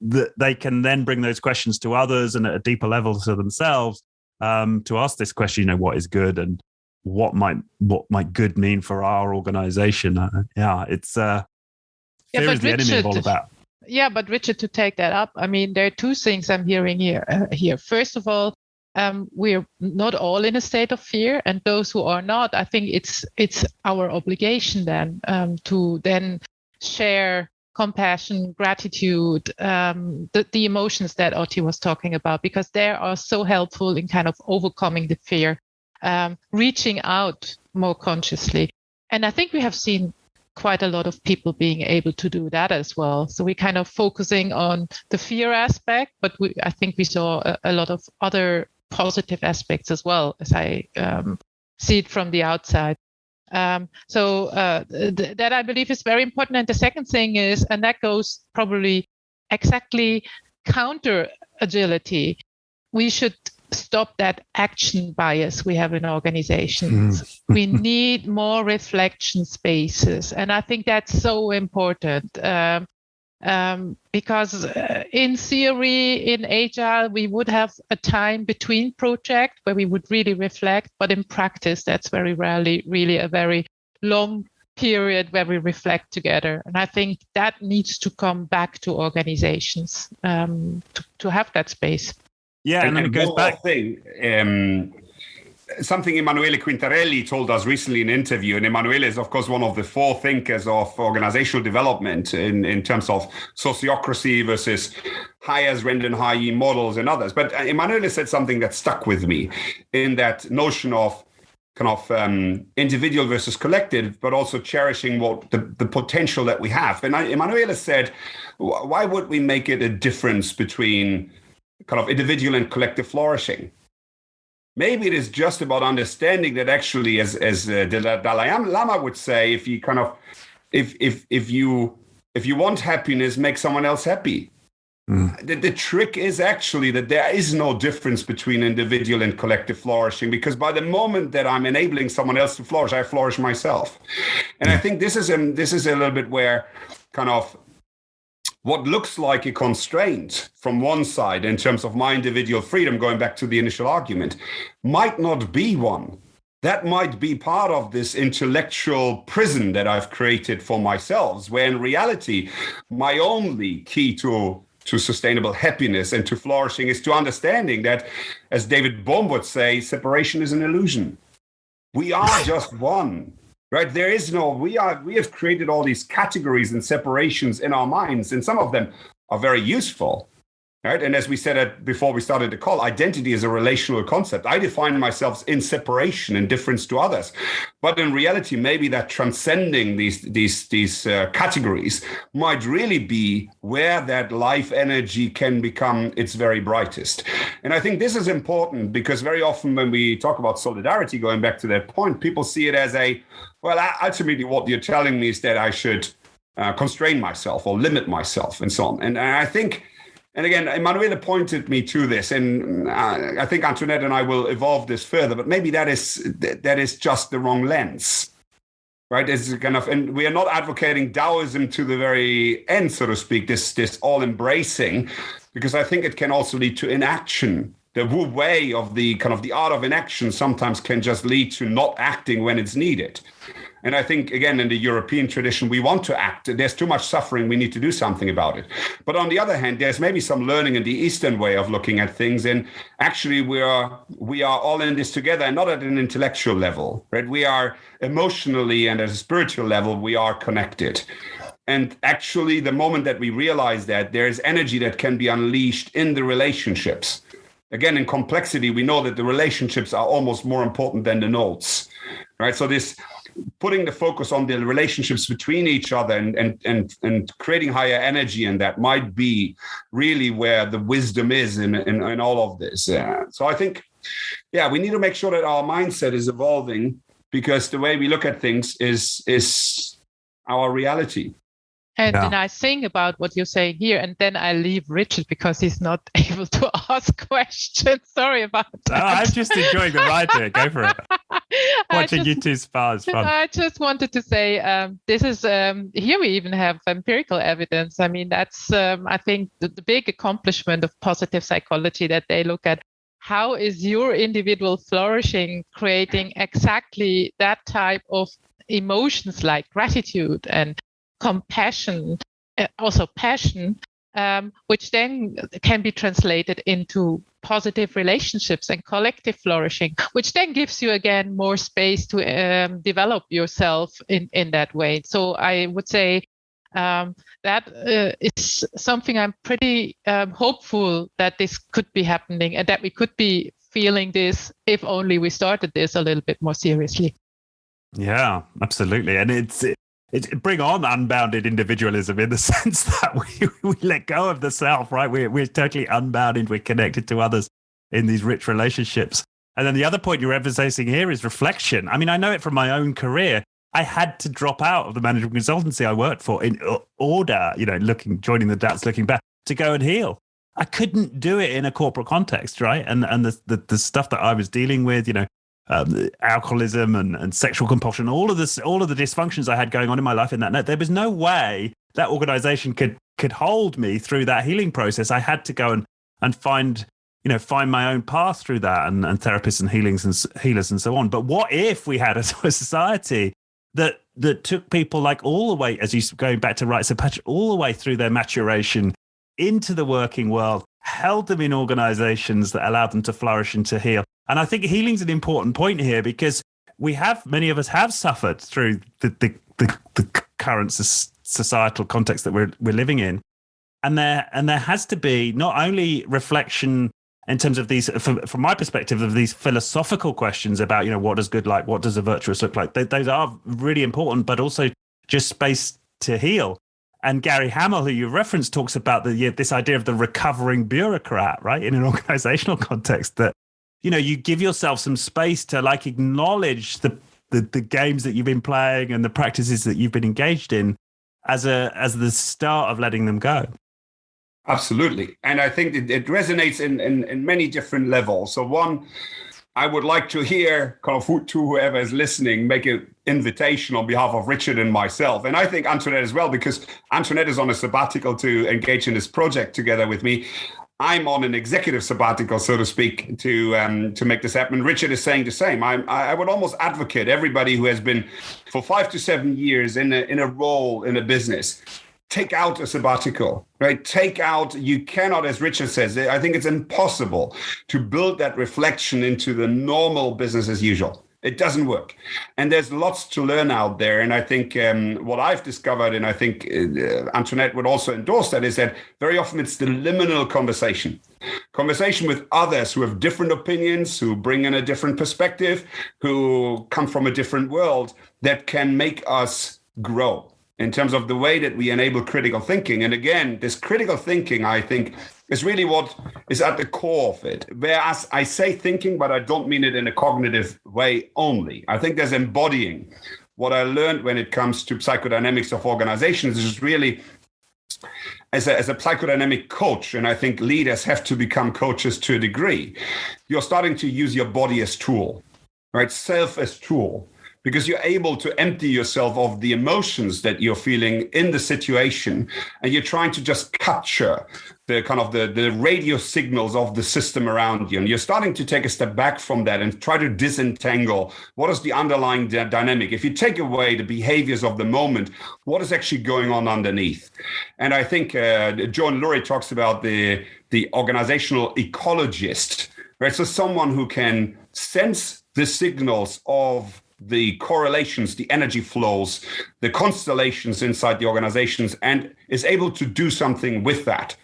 that they can then bring those questions to others and at a deeper level to themselves to ask this question, what is good and what might good mean for our organization? It's fear is the enemy of all of that. Yeah, but Richard, to take that up, I mean, there are 2 things I'm hearing here. First of all, we're not all in a state of fear, and those who are not, I think it's our obligation then to then share compassion, gratitude, the emotions that Otti was talking about, because they are so helpful in kind of overcoming the fear, reaching out more consciously. And I think we have seen quite a lot of people being able to do that as well. So we're kind of focusing on the fear aspect, but I think we saw a lot of other positive aspects as well, as I see it from the outside. So that I believe is very important. And the second thing is, and that goes probably exactly counter agility, we should stop that action bias we have in organizations. We need more reflection spaces. And I think that's so important. Because in theory, in Agile, we would have a time between projects where we would really reflect, but in practice, that's very rarely really a very long period where we reflect together. And I think that needs to come back to organizations to have that space. Yeah, and then it goes back. Something Emanuele Quintarelli told us recently in an interview, and Emanuele is, of course, one of the forethinkers of organizational development in terms of sociocracy versus hires, rent and hire models and others. But Emanuele said something that stuck with me in that notion of kind of individual versus collective, but also cherishing what the potential that we have. And Emanuele said, why would we make it a difference between kind of individual and collective flourishing? Maybe it is just about understanding that actually, as the Dalai Lama would say, if you kind of if you want happiness, make someone else happy. The trick is actually that there is no difference between individual and collective flourishing, because by the moment that I'm enabling someone else to flourish, I flourish myself. And I think this is a little bit where kind of what looks like a constraint from one side in terms of my individual freedom, going back to the initial argument, might not be one. That might be part of this intellectual prison that I've created for myself, where in reality, my only key to sustainable happiness and to flourishing is to understanding that, as David Bohm would say, separation is an illusion. We are just one, right? There is no, we have created all these categories and separations in our minds, and some of them are very useful, right? And as we said before we started the call, identity is a relational concept. I define myself in separation and difference to others. But in reality, maybe that transcending these categories might really be where that life energy can become its very brightest. And I think this is important because very often when we talk about solidarity, going back to that point, people see it as ultimately what you're telling me is that I should constrain myself or limit myself and so on. And I think, and again, Emanuele pointed me to this, and I think Antoinette and I will evolve this further, but maybe that is just the wrong lens, right? It's kind of, and we are not advocating Taoism to the very end, so to speak, this all-embracing, because I think it can also lead to inaction. The Wu way of the kind of the art of inaction sometimes can just lead to not acting when it's needed. And I think, again, in the European tradition, we want to act. There's too much suffering. We need to do something about it. But on the other hand, there's maybe some learning in the Eastern way of looking at things. And actually, we are all in this together, and not at an intellectual level, right? We are emotionally and at a spiritual level, we are connected. And actually, the moment that we realize that, there is energy that can be unleashed in the relationships. Again, in complexity, we know that the relationships are almost more important than the nodes, right? So this putting the focus on the relationships between each other and creating higher energy in that might be really where the wisdom is in all of this. So I think, we need to make sure that our mindset is evolving, because the way we look at things is our reality. And the nice thing about what you're saying here, and then I leave Richard because he's not able to ask questions. Sorry about that. I'm just enjoying the ride here. Go for it. Watching you two spar is fun. I just wanted to say this is, here we even have empirical evidence. I mean, that's, I think, the big accomplishment of positive psychology, that they look at how is your individual flourishing creating exactly that type of emotions like gratitude and compassion, also passion, which then can be translated into positive relationships and collective flourishing, which then gives you again more space to develop yourself in that way. So I would say that is something I'm pretty hopeful that this could be happening, and that we could be feeling this if only we started this a little bit more seriously. Yeah, absolutely. And it's bring on unbounded individualism in the sense that we let go of the self, right? We're totally unbounded. We're connected to others in these rich relationships. And then the other point you're emphasizing here is reflection. I mean, I know it from my own career. I had to drop out of the management consultancy I worked for in order, joining the DATs, looking back, to go and heal. I couldn't do it in a corporate context, right? And the stuff that I was dealing with, alcoholism and sexual compulsion, all of the dysfunctions I had going on in my life in that note, there was no way that organization could hold me through that healing process. I had to go and find my own path through that, and therapists and healers and so on. But what if we had a society that took people like all the way, as you going back to rites of passage, all the way through their maturation into the working world, held them in organizations that allowed them to flourish and to heal. And I think healing's an important point here, because many of us have suffered through the current societal context that we're living in. And there has to be not only reflection in terms of these, from my perspective, of these philosophical questions about, what does good like, what does a virtuous look like? Those are really important, but also just space to heal. And Gary Hamel, who you referenced, talks about this idea of the recovering bureaucrat, right, in an organizational context, that, you give yourself some space to acknowledge the games that you've been playing and the practices that you've been engaged in as the start of letting them go. Absolutely. And I think it resonates in many different levels. So one, I would like to hear to whoever is listening, make an invitation on behalf of Richard and myself. And I think Antoinette as well, because Antoinette is on a sabbatical to engage in this project together with me. I'm on an executive sabbatical, so to speak, to make this happen. Richard is saying the same. I would almost advocate everybody who has been for 5 to 7 years in a role in a business, take out a sabbatical, right? You cannot, as Richard says, I think it's impossible to build that reflection into the normal business as usual. It doesn't work. And there's lots to learn out there. And I think what I've discovered, and I think Antoinette would also endorse that, is that very often it's the liminal conversation with others who have different opinions, who bring in a different perspective, who come from a different world, that can make us grow in terms of the way that we enable critical thinking. And again, this critical thinking, I think, is really what is at the core of it. Whereas I say thinking, but I don't mean it in a cognitive way only. I think there's embodying. What I learned when it comes to psychodynamics of organizations is really, as a psychodynamic coach, and I think leaders have to become coaches to a degree, you're starting to use your body as tool, right? Self as tool. Because you're able to empty yourself of the emotions that you're feeling in the situation, and you're trying to just capture the radio signals of the system around you. And you're starting to take a step back from that and try to disentangle what is the underlying dynamic. If you take away the behaviors of the moment, what is actually going on underneath? And I think John Lurie talks about the organizational ecologist, right? So someone who can sense the signals of the correlations, the energy flows, the constellations inside the organizations, and is able to do something with that.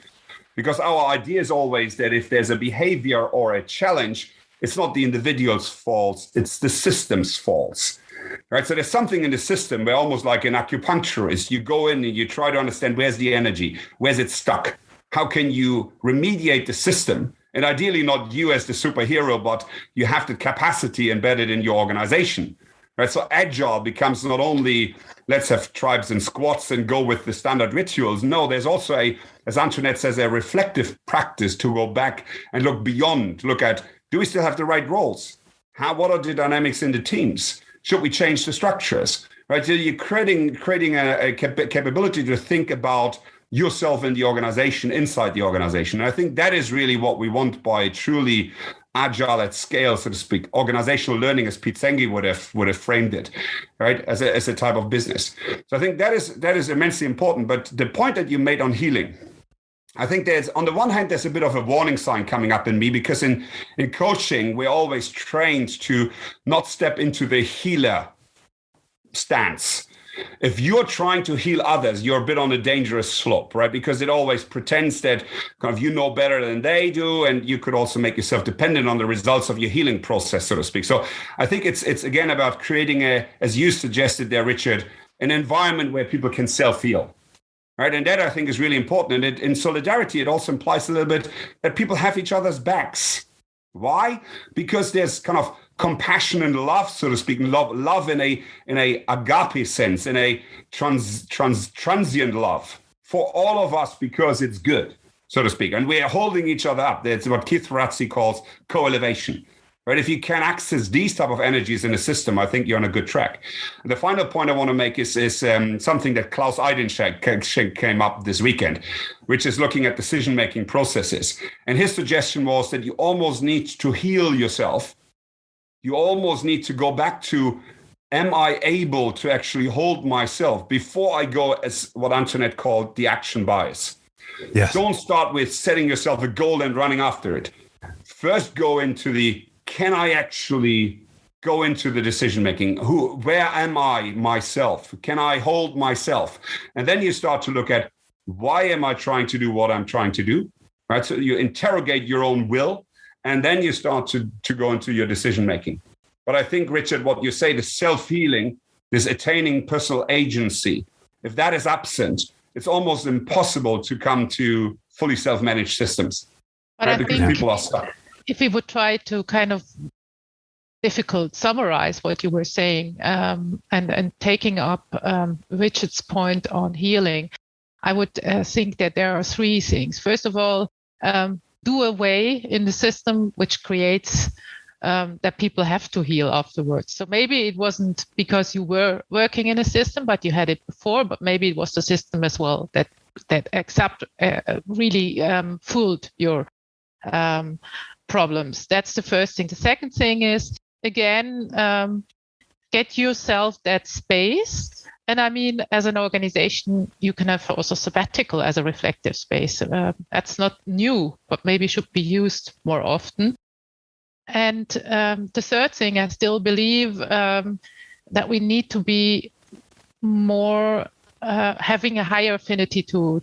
Because our idea is always that if there's a behavior or a challenge, it's not the individual's fault, it's the system's fault. Right? So there's something in the system where, almost like an acupuncturist, you go in and you try to understand where's the energy, where's it stuck, how can you remediate the system? And ideally not you as the superhero, but you have the capacity embedded in your organization. Right? So agile becomes not only let's have tribes and squads and go with the standard rituals. No, there's also as Antoinette says, a reflective practice to go back and look beyond, look at, do we still have the right roles? What are the dynamics in the teams? Should we change the structures? Right? So you're creating a capability to think about yourself in the organization, inside the organization. And I think that is really what we want by truly agile at scale, so to speak, organizational learning, as Pete Senge would have framed it, right, as a type of business. So I think that is immensely important. But the point that you made on healing, I think there's, on the one hand, there's a bit of a warning sign coming up in me, because in coaching, we're always trained to not step into the healer stance. If you're trying to heal others, you're a bit on a dangerous slope, right? Because it always pretends that you know better than they do, and you could also make yourself dependent on the results of your healing process, so to speak. So I think it's again about creating as you suggested there, Richard, an environment where people can self-heal, right? And that I think is really important. And in solidarity, it also implies a little bit that people have each other's backs. Why? Because there's compassion and love, so to speak, love in a agape sense, in a transient love for all of us, because it's good, so to speak. And we're holding each other up. That's what Keith Ferrazzi calls co-elevation. Right? If you can access these type of energies in a system, I think you're on a good track. And the final point I want to make is something that Klaus Eidenschenk came up this weekend, which is looking at decision-making processes. And his suggestion was that you almost need to heal yourself. You almost need to go back to, am I able to actually hold myself before I go, as what Antoinette called the action bias. Yes. Don't start with setting yourself a goal and running after it. First go into the, can I actually go into the decision-making? Where am I myself? Can I hold myself? And then you start to look at, why am I trying to do what I'm trying to do? Right? So you interrogate your own will. and then you start to go into your decision making. But I think, Richard, what you say, the self-healing, this attaining personal agency, if that is absent, it's almost impossible to come to fully self-managed systems. But right? I Because think people are stuck. If we would try to kind of summarize what you were saying, and taking up Richard's point on healing, I would think that there are three things. First of all, do away in the system which creates that people have to heal afterwards. So maybe it wasn't because you were working in a system, but you had it before, but maybe it was the system as well that really fooled your problems. That's the first thing. The second thing is, again, get yourself that space. And I mean, as an organization, you can have also sabbatical as a reflective space. That's not new, but maybe should be used more often. And the third thing, I still believe that we need to be more having a higher affinity to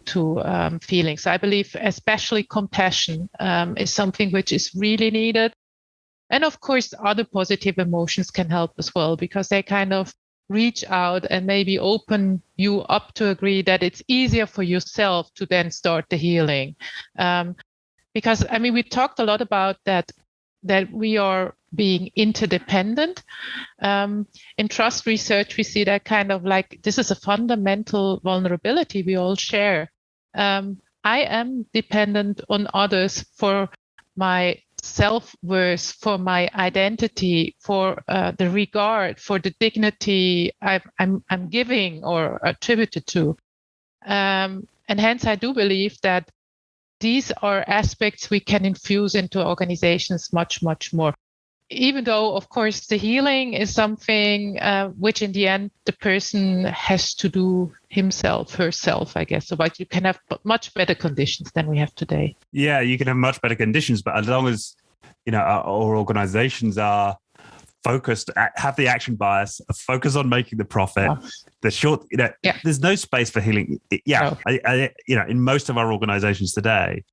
feelings. I believe especially compassion is something which is really needed. And of course, other positive emotions can help as well, because they kind of reach out and maybe open you up to agree that it's easier for yourself to then start the healing. Because, I mean, we talked a lot about that we are being interdependent. In trust research, we see that kind of like, this is a fundamental vulnerability we all share. I am dependent on others for my self-worth, for my identity, for the regard, for the dignity I'm giving or attributed to. And hence, I do believe that these are aspects we can infuse into organizations much, much more. Even though, of course, the healing is something which in the end the person has to do himself, herself, I guess. So, but you can have much better conditions than we have today. Yeah, you can have much better conditions, but as long as our organizations are focused, have the action bias, focus on making the profit. There's no space for healing. No. In most of our organizations today.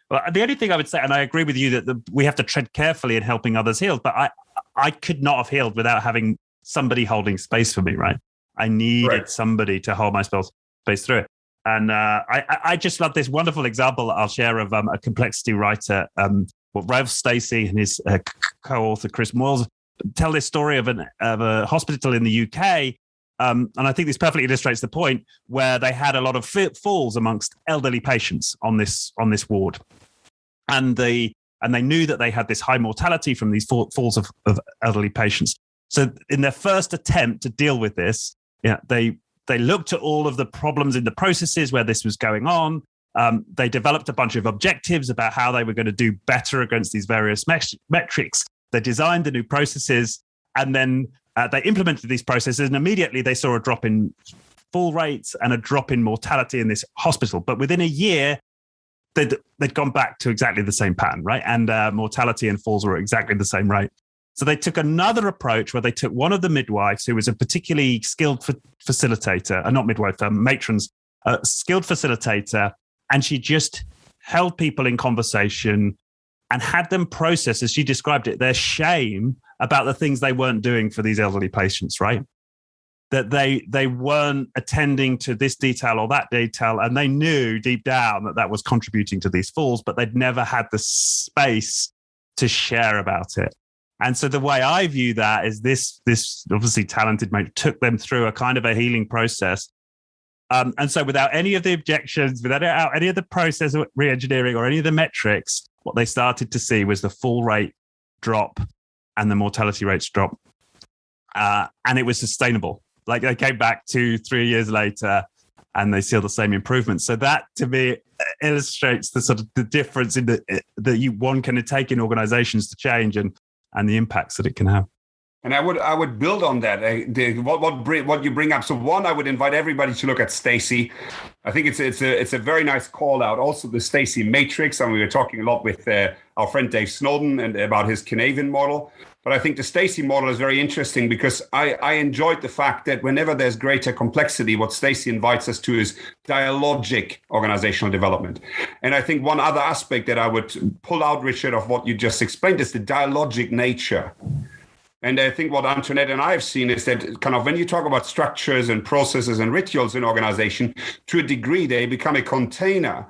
Well, the only thing I would say, and I agree with you that we have to tread carefully in helping others heal, but I could not have healed without having somebody holding space for me, right? I needed somebody to hold my space through it. And I just love this wonderful example I'll share of a complexity writer, Ralph Stacey and his co-author Chris Moyles tell this story of a hospital in the UK. And I think this perfectly illustrates the point, where they had a lot of falls amongst elderly patients on this ward. And they knew that they had this high mortality from these falls of elderly patients. So in their first attempt to deal with this, they looked at all of the problems in the processes where this was going on. They developed a bunch of objectives about how they were going to do better against these various metrics. They designed the new processes, and then they implemented these processes, and immediately they saw a drop in fall rates and a drop in mortality in this hospital. But within a year, they'd gone back to exactly the same pattern, right? And mortality and falls were exactly the same rate. So they took another approach where they took one of the midwives, who was a particularly skilled facilitator, not midwife, matrons, skilled facilitator, and she just held people in conversation and had them process, as she described it, their shame about the things they weren't doing for these elderly patients, right? That they weren't attending to this detail or that detail, and they knew deep down that was contributing to these falls, but they'd never had the space to share about it. And so the way I view that is this obviously talented mate took them through a kind of a healing process. And so without any of the objections, without any of the process of re-engineering or any of the metrics, what they started to see was the fall rate drop and the mortality rates drop. And it was sustainable. Like they came back 2-3 years later and they saw the same improvements. So that to me illustrates the sort of the difference in that one can take in organizations to change and the impacts that it can have. And I would build on that. What you bring up. So one, I would invite everybody to look at Stacey. I think it's a very nice call out. Also the Stacey matrix. And we were talking a lot with our friend Dave Snowden and about his Canadian model. But I think the Stacey model is very interesting because I enjoyed the fact that whenever there's greater complexity, what Stacey invites us to is dialogic organizational development. And I think one other aspect that I would pull out, Richard, of what you just explained is the dialogic nature. And I think what Antionette and I have seen is that kind of when you talk about structures and processes and rituals in organization, to a degree, they become a container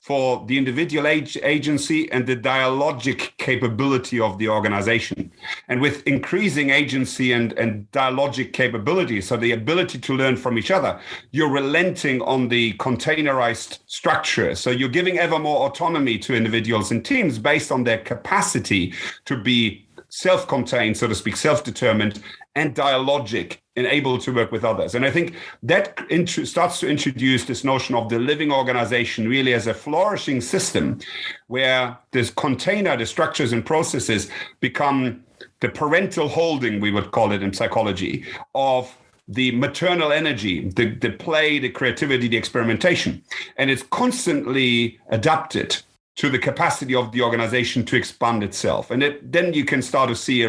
for the individual agency and the dialogic capability of the organization. And with increasing agency and dialogic capability, so the ability to learn from each other, you're relenting on the containerized structure. So you're giving ever more autonomy to individuals and teams based on their capacity to be self-contained, so to speak, self-determined, and dialogic, and able to work with others. And I think that starts to introduce this notion of the living organization really as a flourishing system where this container, the structures and processes become the parental holding, we would call it in psychology, of the maternal energy, the play, the creativity, the experimentation. And it's constantly adapted to the capacity of the organization to expand itself. And then you can start to see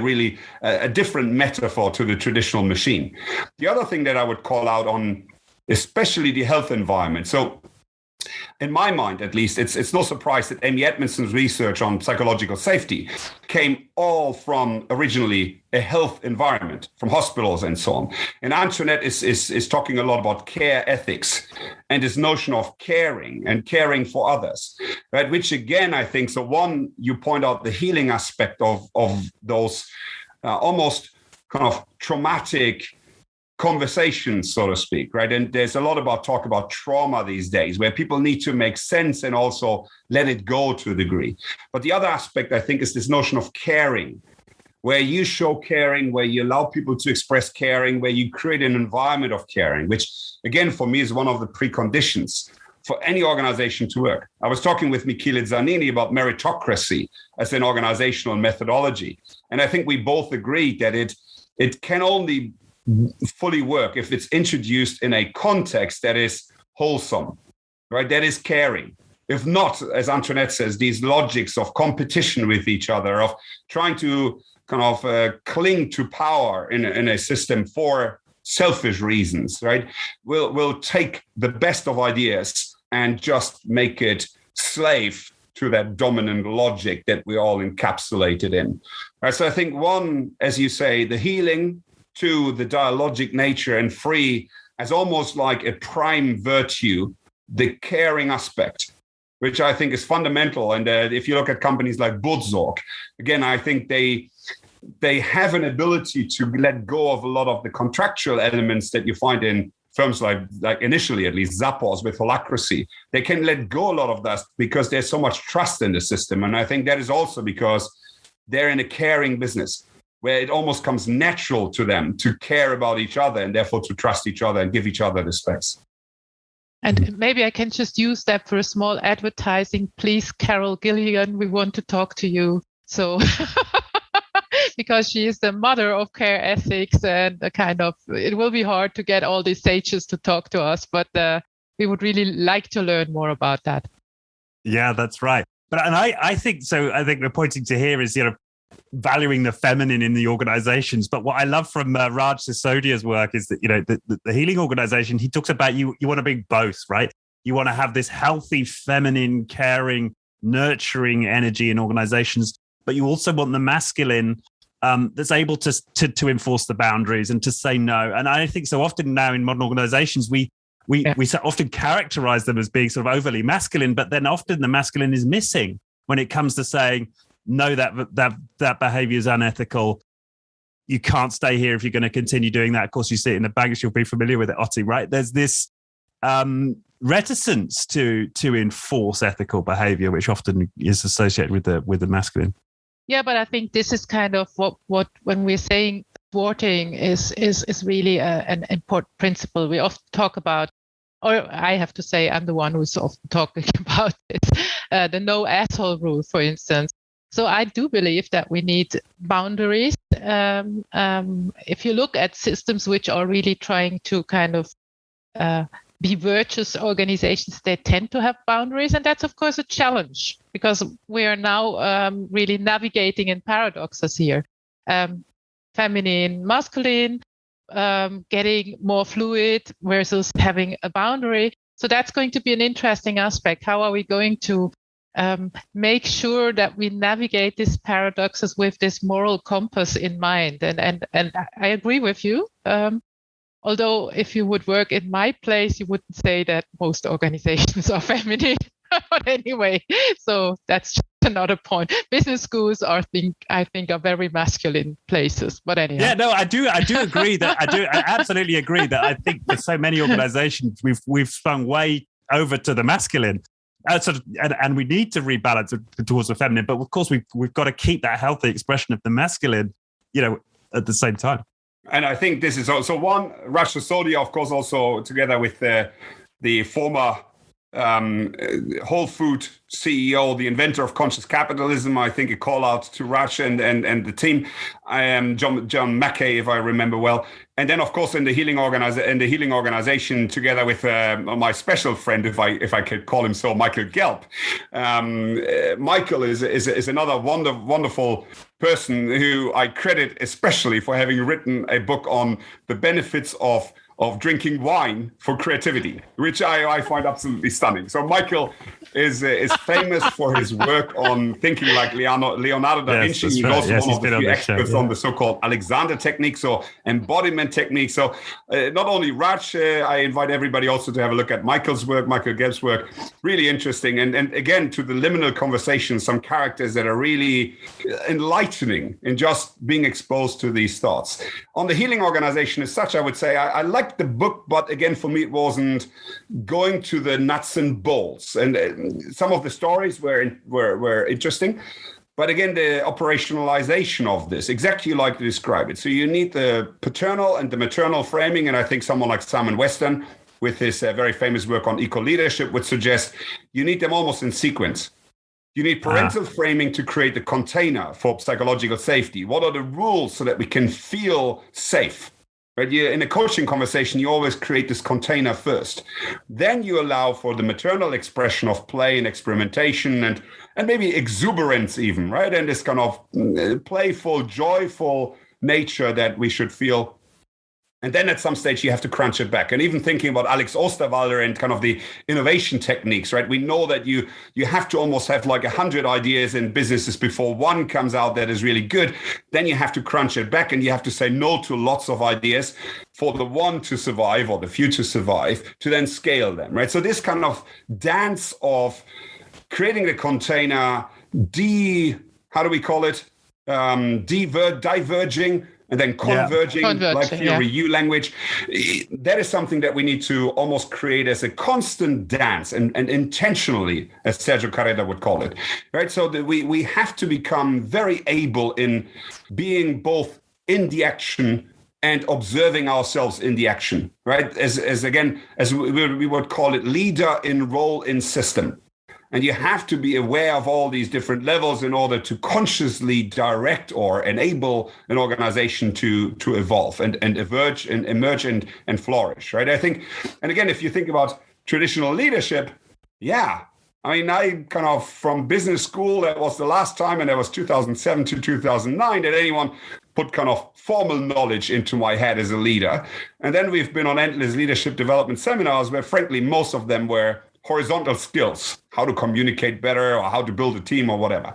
a different metaphor to the traditional machine. The other thing that I would call out on, especially the health environment. So in my mind, at least, it's no surprise that Amy Edmondson's research on psychological safety came all from originally a health environment, from hospitals and so on. And Antionette is talking a lot about care ethics and this notion of caring and caring for others, right? Which again, I think, so one, you point out the healing aspect of those almost kind of traumatic conversations, so to speak, right? And there's a lot about talk about trauma these days where people need to make sense and also let it go to a degree. But the other aspect, I think, is this notion of caring, where you show caring, where you allow people to express caring, where you create an environment of caring, which again, for me, is one of the preconditions for any organization to work. I was talking with Michele Zanini about meritocracy as an organizational methodology. And I think we both agreed that it can only fully work if it's introduced in a context that is wholesome, right? That is caring. If not, as Antoinette says, these logics of competition with each other, of trying to kind of cling to power in a system for selfish reasons, right? We'll take the best of ideas and just make it slave to that dominant logic that we're all encapsulated in. Right, so I think one, as you say, the healing, to the dialogic nature, and free as almost like a prime virtue, the caring aspect, which I think is fundamental. And if you look at companies like Burzorg, again, I think they have an ability to let go of a lot of the contractual elements that you find in firms like initially, at least, Zappos with holacracy. They can let go a lot of that because there's so much trust in the system. And I think that is also because they're in a caring business, where it almost comes natural to them to care about each other and therefore to trust each other and give each other the space. And maybe I can just use that for a small advertising. Please, Carol Gilligan, we want to talk to you. So, because she is the mother of care ethics, and it will be hard to get all these sages to talk to us, but we would really like to learn more about that. Yeah, that's right. And I think so. I think we're pointing to here is, valuing the feminine in the organizations. But what I love from Raj Sisodia's work is that, the healing organization, he talks about you want to bring both, right? You want to have this healthy, feminine, caring, nurturing energy in organizations, but you also want the masculine that's able to enforce the boundaries and to say no. And I think so often now in modern organizations, we so often characterize them as being sort of overly masculine, but then often the masculine is missing when it comes to saying, no, that behavior is unethical. You can't stay here if you're going to continue doing that. Of course, you see it in the banks. You'll be familiar with it, Otti, right? There's this reticence to enforce ethical behavior, which often is associated with the masculine. Yeah, but I think this is kind of what when we're saying thwarting is really an important principle. We often talk about, or I have to say, I'm the one who's often talking about this, the no asshole rule, for instance. So I do believe that we need boundaries. If you look at systems which are really trying to kind of be virtuous organizations, they tend to have boundaries. And that's, of course, a challenge because we are now really navigating in paradoxes here. feminine, masculine, getting more fluid versus having a boundary. So that's going to be an interesting aspect. How are we going to make sure that we navigate these paradoxes with this moral compass in mind? And I agree with you. Although if you would work in my place, you wouldn't say that most organizations are feminine. But anyway, so that's just another point. Business schools I think are very masculine places. But anyhow. Yeah, no, I do agree I absolutely agree that I think for so many organizations we've swung way over to the masculine. And we need to rebalance towards the feminine, but of course we've got to keep that healthy expression of the masculine, at the same time. And I think this is also one. Raj Sisodia, of course, also together with the former Whole Food CEO, the inventor of conscious capitalism. I think a call out to Raj and the team. I am John Mackay, if I remember well. And then, of course, in the healing organization, together with my special friend, if I could call him so, Michael Gelp. Michael is another wonderful person who I credit especially for having written a book on the benefits of drinking wine for creativity, which I find absolutely stunning. So Michael is famous for his work on thinking like Leonardo da Vinci. He's also one of the few experts on the so-called Alexander techniques or embodiment techniques. So not only Raj, I invite everybody also to have a look at Michael's work, Michael Gelp's work. Really interesting. And again, to the liminal conversation, some characters that are really enlightening in just being exposed to these thoughts. On the healing organization as such, I would say I liked the book, but again, for me, it wasn't going to the nuts and bolts. And some of the stories were interesting. But again, the operationalization of this, exactly like you described it. So you need the paternal and the maternal framing. And I think someone like Simon Weston, with his very famous work on eco-leadership, would suggest you need them almost in sequence. You need parental framing to create the container for psychological safety. What are the rules so that we can feel safe? Right? In a coaching conversation, you always create this container first. Then you allow for the maternal expression of play and experimentation and maybe exuberance even, right? And this kind of playful, joyful nature that we should feel. And then at some stage, you have to crunch it back. And even thinking about Alex Osterwalder and kind of the innovation techniques, right? We know that you have to almost have like 100 ideas in businesses before one comes out that is really good. Then you have to crunch it back and you have to say no to lots of ideas for the one to survive or the few to survive to then scale them, right? So this kind of dance of creating the container, diverging, and then converging, like theory, U language. That is something that we need to almost create as a constant dance and intentionally, as Sergio Carrera would call it, right? So that we have to become very able in being both in the action and observing ourselves in the action, right? As we would call it, leader in role in system. And you have to be aware of all these different levels in order to consciously direct or enable an organization to evolve and emerge and flourish, right? I think, and again, if you think about traditional leadership, I mean, I kind of from business school, that was the last time, and that was 2007 to 2009 that anyone put kind of formal knowledge into my head as a leader. And then we've been on endless leadership development seminars where, frankly, most of them were horizontal skills, how to communicate better or how to build a team or whatever.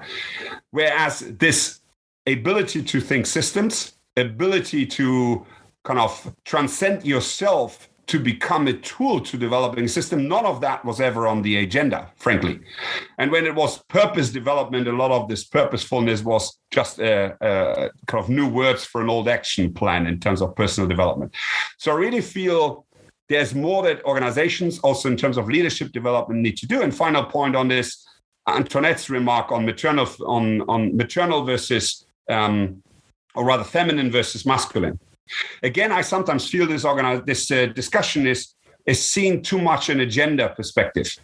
Whereas this ability to think systems, ability to kind of transcend yourself to become a tool to developing a system, none of that was ever on the agenda, frankly. And when it was purpose development, a lot of this purposefulness was just kind of new words for an old action plan in terms of personal development. So I really feel there's more that organizations also in terms of leadership development need to do. And final point on this, Antoinette's remark on maternal versus, or rather feminine versus masculine. Again, I sometimes feel this discussion is seen too much in a gender perspective.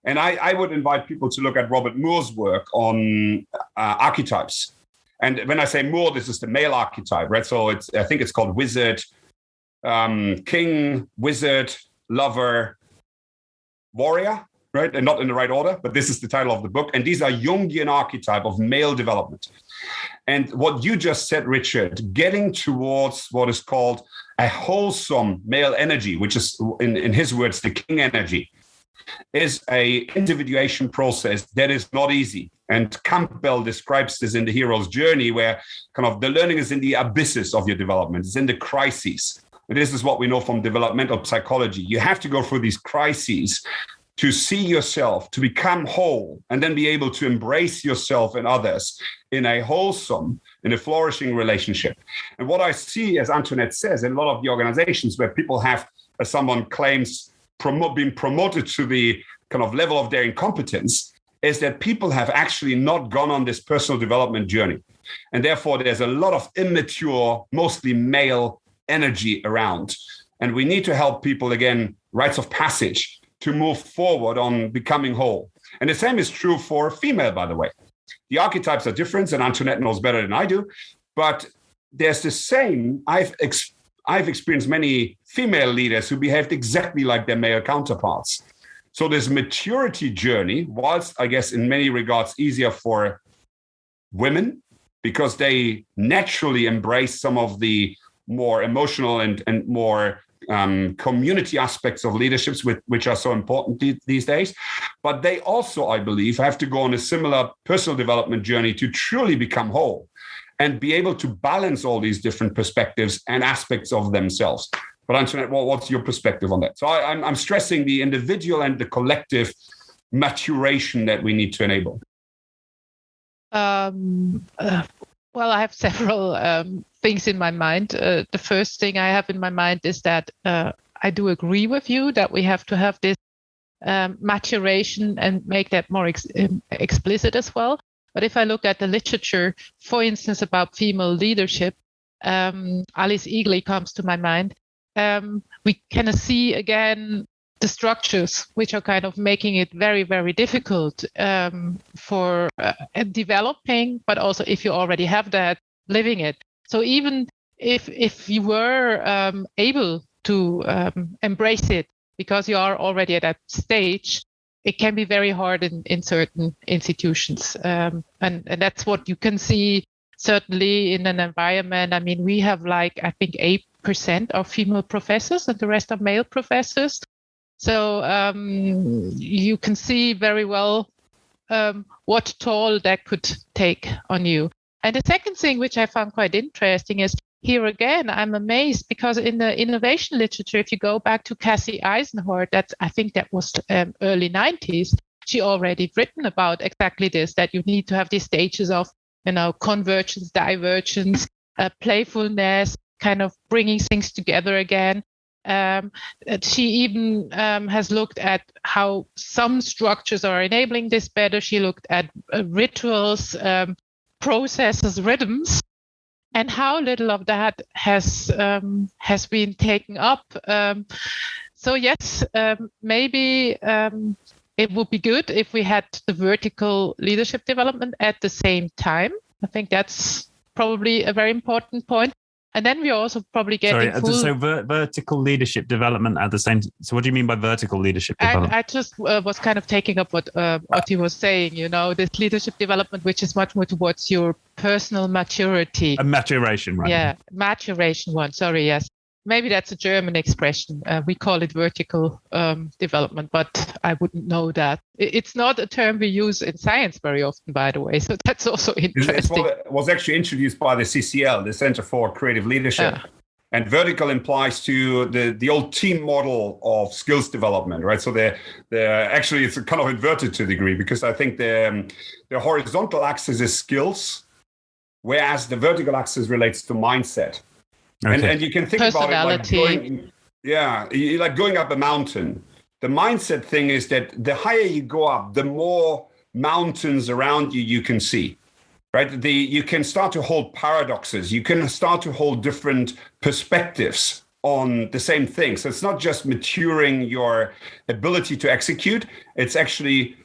And I would invite people to look at Robert Moore's work on archetypes. And when I say Moore, this is the male archetype, right? So I think it's called wizard, king, wizard, lover, warrior, right? And not in the right order, but this is the title of the book. And these are Jungian archetype of male development. And what you just said, Richard, getting towards what is called a wholesome male energy, which is, in his words, the king energy, is a individuation process that is not easy. And Campbell describes this in The Hero's Journey, where kind of the learning is in the abysses of your development. It's in the crises. And this is what we know from developmental psychology. You have to go through these crises to see yourself, to become whole, and then be able to embrace yourself and others in a wholesome, in a flourishing relationship. And what I see, as Antoinette says, in a lot of the organizations where people have, as someone claims, being promoted to the kind of level of their incompetence, is that people have actually not gone on this personal development journey. And therefore, there's a lot of immature, mostly male energy around. And we need to help people, again, rites of passage, to move forward on becoming whole. And the same is true for female, by the way. The archetypes are different, and Antoinette knows better than I do, but there's the same. I've experienced many female leaders who behaved exactly like their male counterparts. So this maturity journey, whilst I guess in many regards easier for women, because they naturally embrace some of the more emotional and more community aspects of leaderships, which are so important these days. But they also, I believe, have to go on a similar personal development journey to truly become whole and be able to balance all these different perspectives and aspects of themselves. But Antoinette, what's your perspective on that? So I'm stressing the individual and the collective maturation that we need to enable. Well, I have several things in my mind. The first thing I have in my mind is that I do agree with you that we have to have this maturation and make that more explicit as well. But if I look at the literature, for instance, about female leadership, Alice Eagley comes to my mind. We can see again the structures which are kind of making it very, very difficult for developing, but also if you already have that, living it. So even if you were able to embrace it because you are already at that stage, it can be very hard in certain institutions. And that's what you can see certainly in an environment. I mean, we have I think 8% of female professors and the rest are male professors. So you can see very well what toll that could take on you. And the second thing, which I found quite interesting, is here again, I'm amazed because in the innovation literature, if you go back to Cassie Eisenhardt, I think that was early 90s, she already written about exactly this, that you need to have these stages of, convergence, divergence, playfulness, kind of bringing things together again. She even has looked at how some structures are enabling this better. She looked at rituals, processes, rhythms, and how little of that has been taken up. So yes, maybe it would be good if we had the vertical leadership development at the same time. I think that's probably a very important point. And then we also probably get vertical leadership development at the same. So what do you mean by vertical leadership development? I just was kind of taking up what Otti was saying. This leadership development, which is much more towards your personal maturity. A maturation, right? Yeah, maturation one. Sorry, yes. Maybe that's a German expression. We call it vertical development, but I wouldn't know that. It's not a term we use in science very often, by the way. So that's also interesting. It was actually introduced by the CCL, the Center for Creative Leadership. And vertical implies to the old team model of skills development, right? So they're actually, it's kind of inverted to a degree, because I think the horizontal axis is skills, whereas the vertical axis relates to mindset. Okay. And you can think about it like going up a mountain. The mindset thing is that the higher you go up, the more mountains around you can see, right? You can start to hold paradoxes. You can start to hold different perspectives on the same thing. So it's not just maturing your ability to execute. It's actually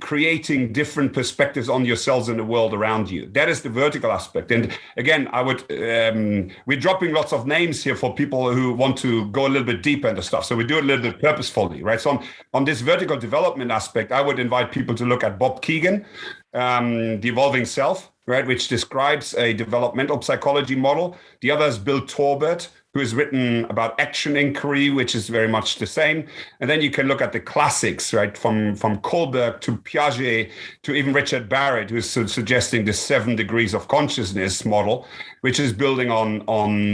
creating different perspectives on yourselves and the world around you. That is the vertical aspect. And again, I would we're dropping lots of names here for people who want to go a little bit deeper into stuff. So we do it a little bit purposefully, right? So on this vertical development aspect, I would invite people to look at Bob Keegan, The Evolving Self. right, which describes a developmental psychology model. The other is Bill Torbert, who has written about action inquiry, which is very much the same. And then you can look at the classics, right, from Kohlberg to Piaget to even Richard Barrett, who's suggesting the 7 degrees of consciousness model, which is building on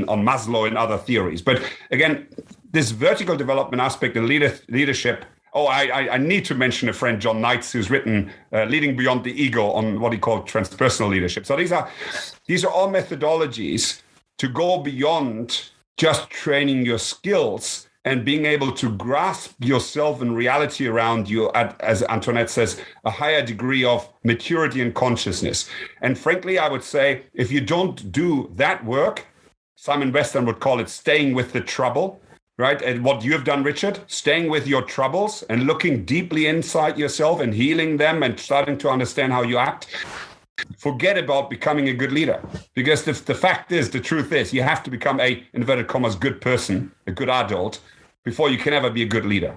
Maslow and other theories. But again, this vertical development aspect and leadership. Oh, I need to mention a friend, John Knights, who's written Leading Beyond the Ego on what he called transpersonal leadership. So these are all methodologies to go beyond just training your skills and being able to grasp yourself and reality around you at, as Antoinette says, a higher degree of maturity and consciousness. And frankly, I would say if you don't do that work, Simon Weston would call it staying with the trouble, right? And what you have done, Richard, staying with your troubles and looking deeply inside yourself and healing them and starting to understand how you act. Forget about becoming a good leader, because the fact is, the truth is, you have to become a, inverted commas, good person, a good adult, before you can ever be a good leader.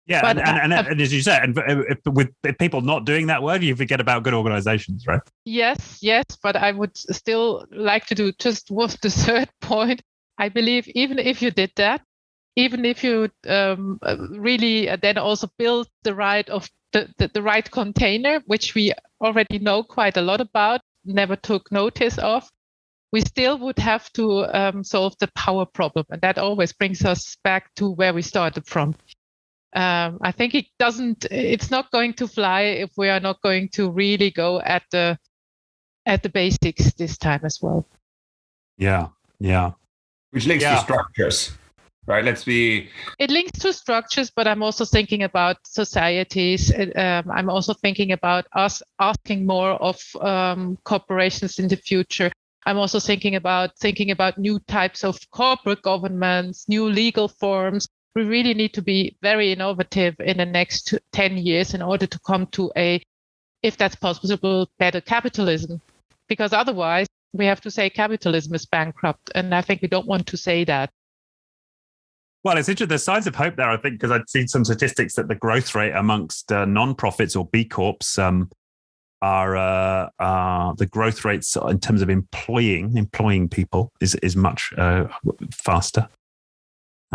Yeah, But, and as you said, and with people not doing that word, you forget about good organizations, right? Yes, but I would still like to do just with the third point. I believe even if you did that, even if you really then also build the right of the right container, which we already know quite a lot about, never took notice of, we still would have to solve the power problem. And that always brings us back to where we started from. I think it's not going to fly if we are not going to really go at the basics this time as well. Yeah. Which links to structures. Right, It links to structures, but I'm also thinking about societies. I'm also thinking about us asking more of corporations in the future. I'm also thinking about new types of corporate governments, new legal forms. We really need to be very innovative in the next 10 years in order to come to a, if that's possible, better capitalism. Because otherwise, we have to say capitalism is bankrupt, and I think we don't want to say that. Well, it's interesting. There's signs of hope there, I think, because I'd seen some statistics that the growth rate amongst non-profits or B Corps are the growth rates in terms of employing people is much faster.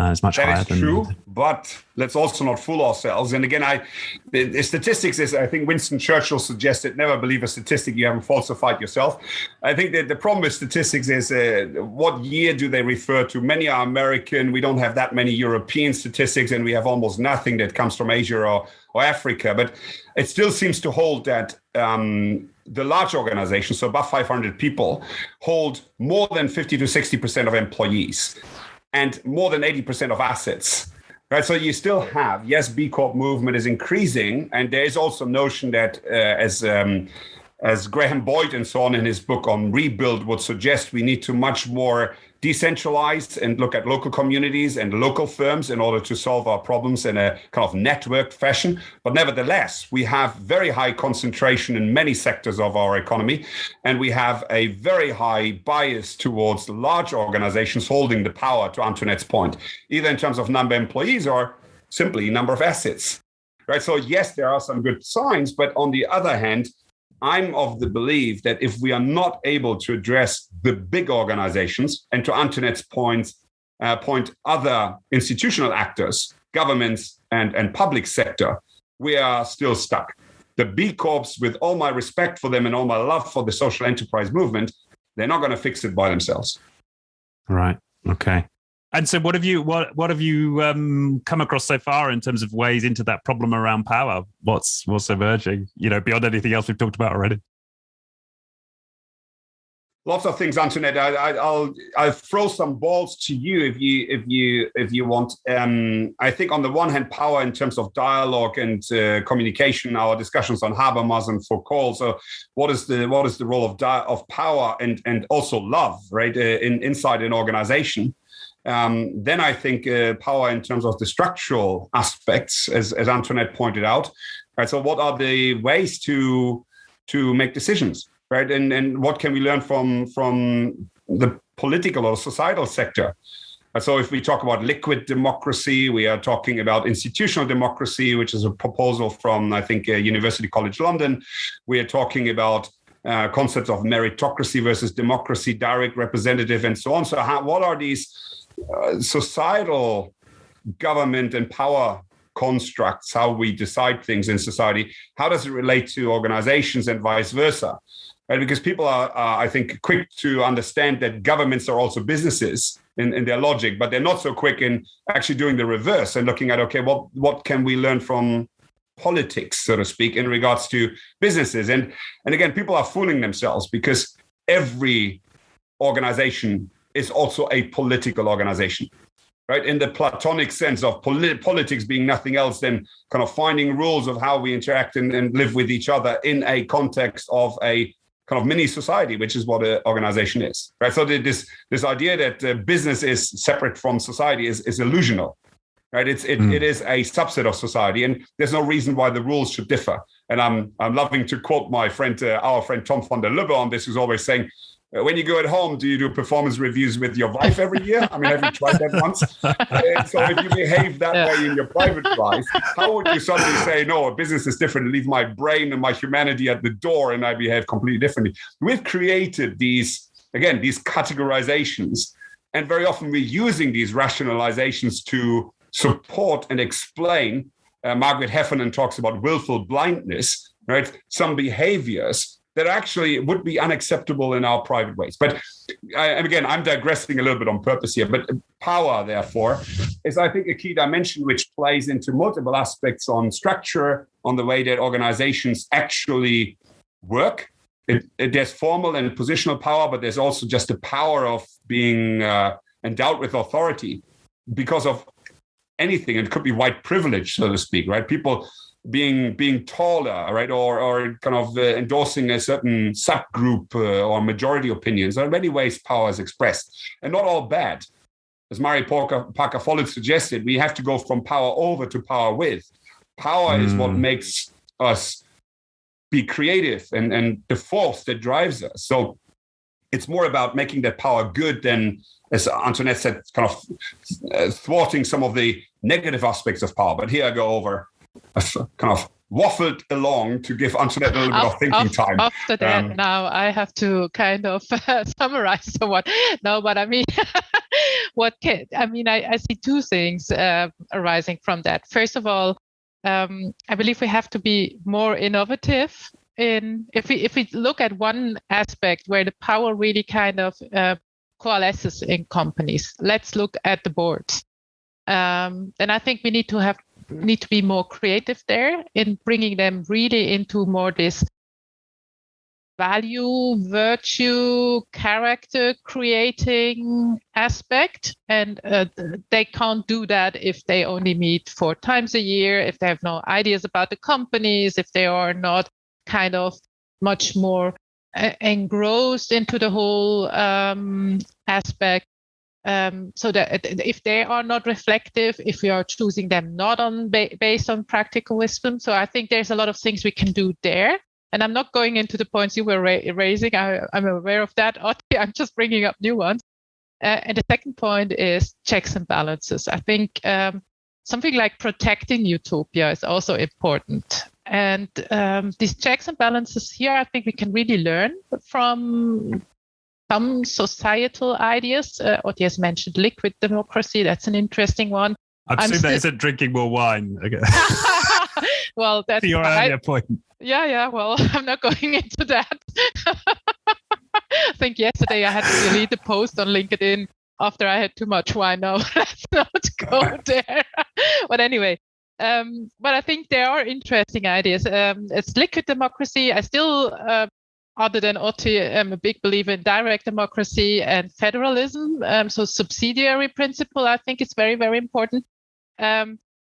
It's much higher. That is true, but let's also not fool ourselves. And again, the statistics is, I think Winston Churchill suggested, never believe a statistic you haven't falsified yourself. I think that the problem with statistics is what year do they refer to? Many are American. We don't have that many European statistics, and we have almost nothing that comes from Asia or Africa. But it still seems to hold that the large organizations, so above 500 people, hold more than 50 to 60% of employees and more than 80% of assets, right? So you still have, yes, B Corp movement is increasing. And there is also a notion that as Graham Boyd and so on in his book on Rebuild would suggest, we need to much more decentralize and look at local communities and local firms in order to solve our problems in a kind of networked fashion. But nevertheless, we have very high concentration in many sectors of our economy, and we have a very high bias towards large organizations holding the power, to Antoinette's point, either in terms of number of employees or simply number of assets, right? So yes, there are some good signs, but on the other hand, I'm of the belief that if we are not able to address the big organizations, and to Antoinette's point, other institutional actors, governments and public sector, we are still stuck. The B Corps, with all my respect for them and all my love for the social enterprise movement, they're not going to fix it by themselves. Right. Okay. And so what have you come across so far in terms of ways into that problem around power? What's emerging, beyond anything else we've talked about already? Lots of things, Antionette. I'll throw some balls to you if you want. I think on the one hand, power in terms of dialogue and communication. Our discussions on Habermas and Foucault. So, what is the role of power and also love, right? Inside an organization. Then I think power in terms of the structural aspects, as Antoinette pointed out. Right. So, what are the ways to make decisions? Right, and what can we learn from the political or societal sector? So if we talk about liquid democracy, we are talking about institutional democracy, which is a proposal from, I think, University College London. We are talking about concepts of meritocracy versus democracy, direct representative, and so on. So what are these societal government and power constructs, how we decide things in society? How does it relate to organizations and vice versa? Right? Because people are, I think, quick to understand that governments are also businesses in their logic, but they're not so quick in actually doing the reverse and looking at, okay, what can we learn from politics, so to speak, in regards to businesses? And again, people are fooling themselves, because every organization is also a political organization, right? In the Platonic sense of politics being nothing else than kind of finding rules of how we interact and live with each other in a context of a kind of mini society, which is what an organization is, right? So this idea that business is separate from society is illusional, right? It is a subset of society, and there's no reason why the rules should differ. And I'm loving to quote my friend, our friend Tom van der Lubbe on this, who's always saying, when you go at home, do you do performance reviews with your wife every year? I mean, have you tried that once? So if you behave that way in your private life, how would you suddenly say, no, a business is different, leave my brain and my humanity at the door and I behave completely differently? We've created these categorizations, and very often we're using these rationalizations to support and explain. Margaret Heffernan talks about willful blindness, right? Some behaviors that actually would be unacceptable in our private ways. But and again, I'm digressing a little bit on purpose here, but power, therefore, is, I think, a key dimension which plays into multiple aspects on structure, on the way that organizations actually work. There's formal and positional power, but there's also just the power of being endowed with authority because of anything. It could be white privilege, so to speak, right? People being taller, right, or kind of endorsing a certain subgroup or majority opinions. There are many ways power is expressed, and not all bad. As Mary Parker Follett suggested, we have to go from power over to power with. Power is what makes us be creative and the force that drives us. So it's more about making that power good than, as Antoinette said, kind of thwarting some of the negative aspects of power. But here I go over. I've kind of waffled along to give Antionette a little bit of thinking time. After that, now I have to kind of summarize somewhat. No, but I mean, I see two things arising from that. First of all, I believe we have to be more innovative if we look at one aspect where the power really kind of coalesces in companies. Let's look at the boards. And I think we need to be more creative there in bringing them really into more this value, virtue, character creating aspect. And they can't do that if they only meet 4 times a year, if they have no ideas about the companies, if they are not kind of much more engrossed into the whole aspect. So that if they are not reflective, if we are choosing them not based on practical wisdom, so I think there's a lot of things we can do there. And I'm not going into the points you were raising. I'm aware of that, Otti. I'm just bringing up new ones. And the second point is checks and balances. I think something like protecting utopia is also important. And these checks and balances here, I think we can really learn from some societal ideas. Otti has mentioned liquid democracy. That's an interesting one. I've seen that isn't drinking more wine. Okay. Well, that's your earlier point. Yeah. Well, I'm not going into that. I think yesterday I had to delete a post on LinkedIn after I had too much wine. No, let's not go there. But anyway, but I think there are interesting ideas. It's liquid democracy. I still, other than Otti, am a big believer in direct democracy and federalism. So subsidiary principle, I think is very, very important.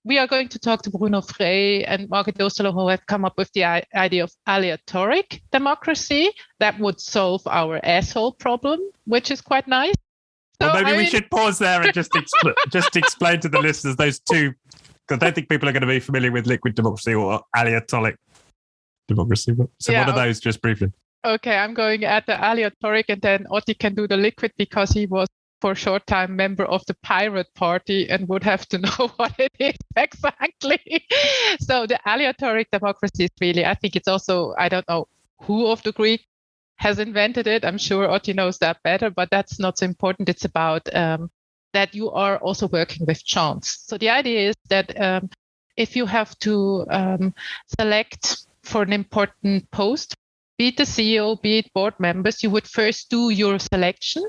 We are going to talk to Bruno Frey and Margaret Osterloh, who have come up with the idea of Alliatoric Democracy that would solve our asshole problem, which is quite nice. So, well, maybe we should pause there and just explain to the listeners those two, because I don't think people are going to be familiar with liquid democracy or Alliatoric Democracy. So what are those, just briefly? Okay, I'm going at the Alliatoric, and then Otti can do the liquid because he was for a short time member of the Pirate Party and would have to know what it is exactly. So the Alliatoric democracy is really, I think it's also, I don't know who of the Greek has invented it. I'm sure Otti knows that better, but that's not so important. It's about that you are also working with chance. So the idea is that if you have to select for an important post, be it the CEO, be it board members, you would first do your selection.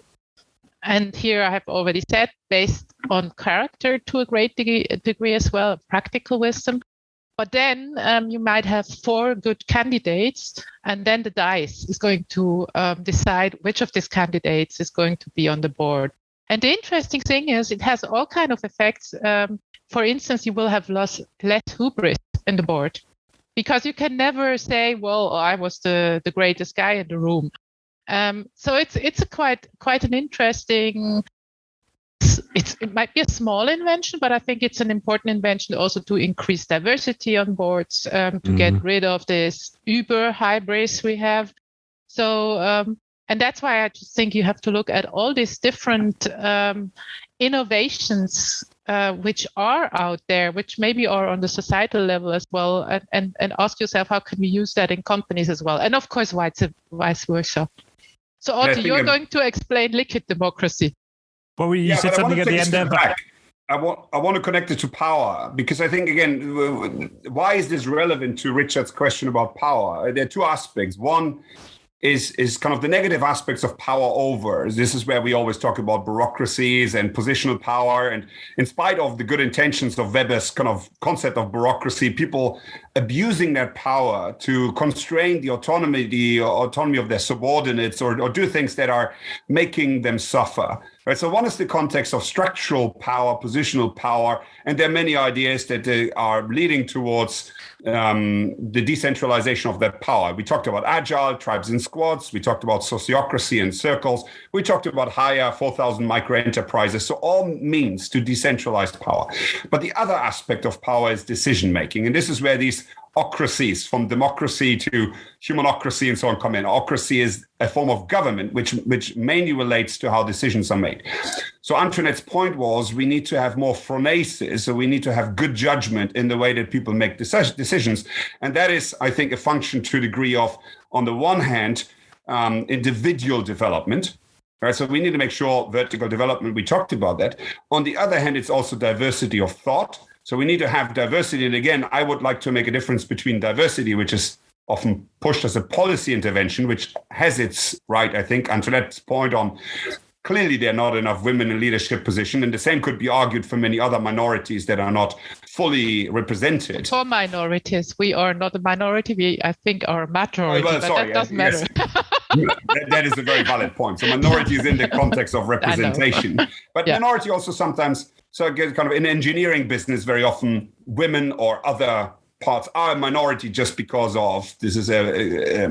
And here I have already said, based on character to a great degree as well, practical wisdom. But then you might have 4 good candidates, and then the dice is going to decide which of these candidates is going to be on the board. And the interesting thing is it has all kinds of effects. For instance, you will have less hubris in the board, because you can never say, well, I was the greatest guy in the room. So it's a quite an interesting. It might be a small invention, but I think it's an important invention also to increase diversity on boards, to get rid of this Uber hybris we have. So, and that's why I just think you have to look at all these different innovations which are out there, which maybe are on the societal level as well, and ask yourself, how can we use that in companies as well? And of course, vice versa. So, Otti, you're going to explain liquid democracy. Well, you said something at the end there. I want to connect it to power, because I think, again, why is this relevant to Richard's question about power? There are 2 aspects. One is kind of the negative aspects of power over. This is where we always talk about bureaucracies and positional power. And in spite of the good intentions of Weber's kind of concept of bureaucracy, people abusing that power to constrain the autonomy of their subordinates or do things that are making them suffer. Right. So one is the context of structural power, positional power, and there are many ideas that are leading towards the decentralization of that power. We talked about agile, tribes and squads. We talked about sociocracy and circles. We talked about higher 4,000 micro enterprises. So all means to decentralize power. But the other aspect of power is decision making. And this is where these ocracies, from democracy to humanocracy and so on, come in. Ocracy is a form of government which mainly relates to how decisions are made. So Antoinette's point was we need to have more phronesis, so we need to have good judgment in the way that people make decisions. And that is, I think, a function to a degree of, on the one hand, individual development. Right, so we need to make sure vertical development, we talked about that. On the other hand, it's also diversity of thought. So we need to have diversity. And again, I would like to make a difference between diversity, which is often pushed as a policy intervention, which has its right, I think. Antoinette's point on clearly there are not enough women in leadership position. And the same could be argued for many other minorities that are not fully represented. For minorities, we are not a minority. We, I think, are a majority, but that doesn't matter. That is a very valid point. So minority is in the context of representation. But minority also sometimes, so again, kind of in engineering business, very often women or other parts are a minority just because of this is a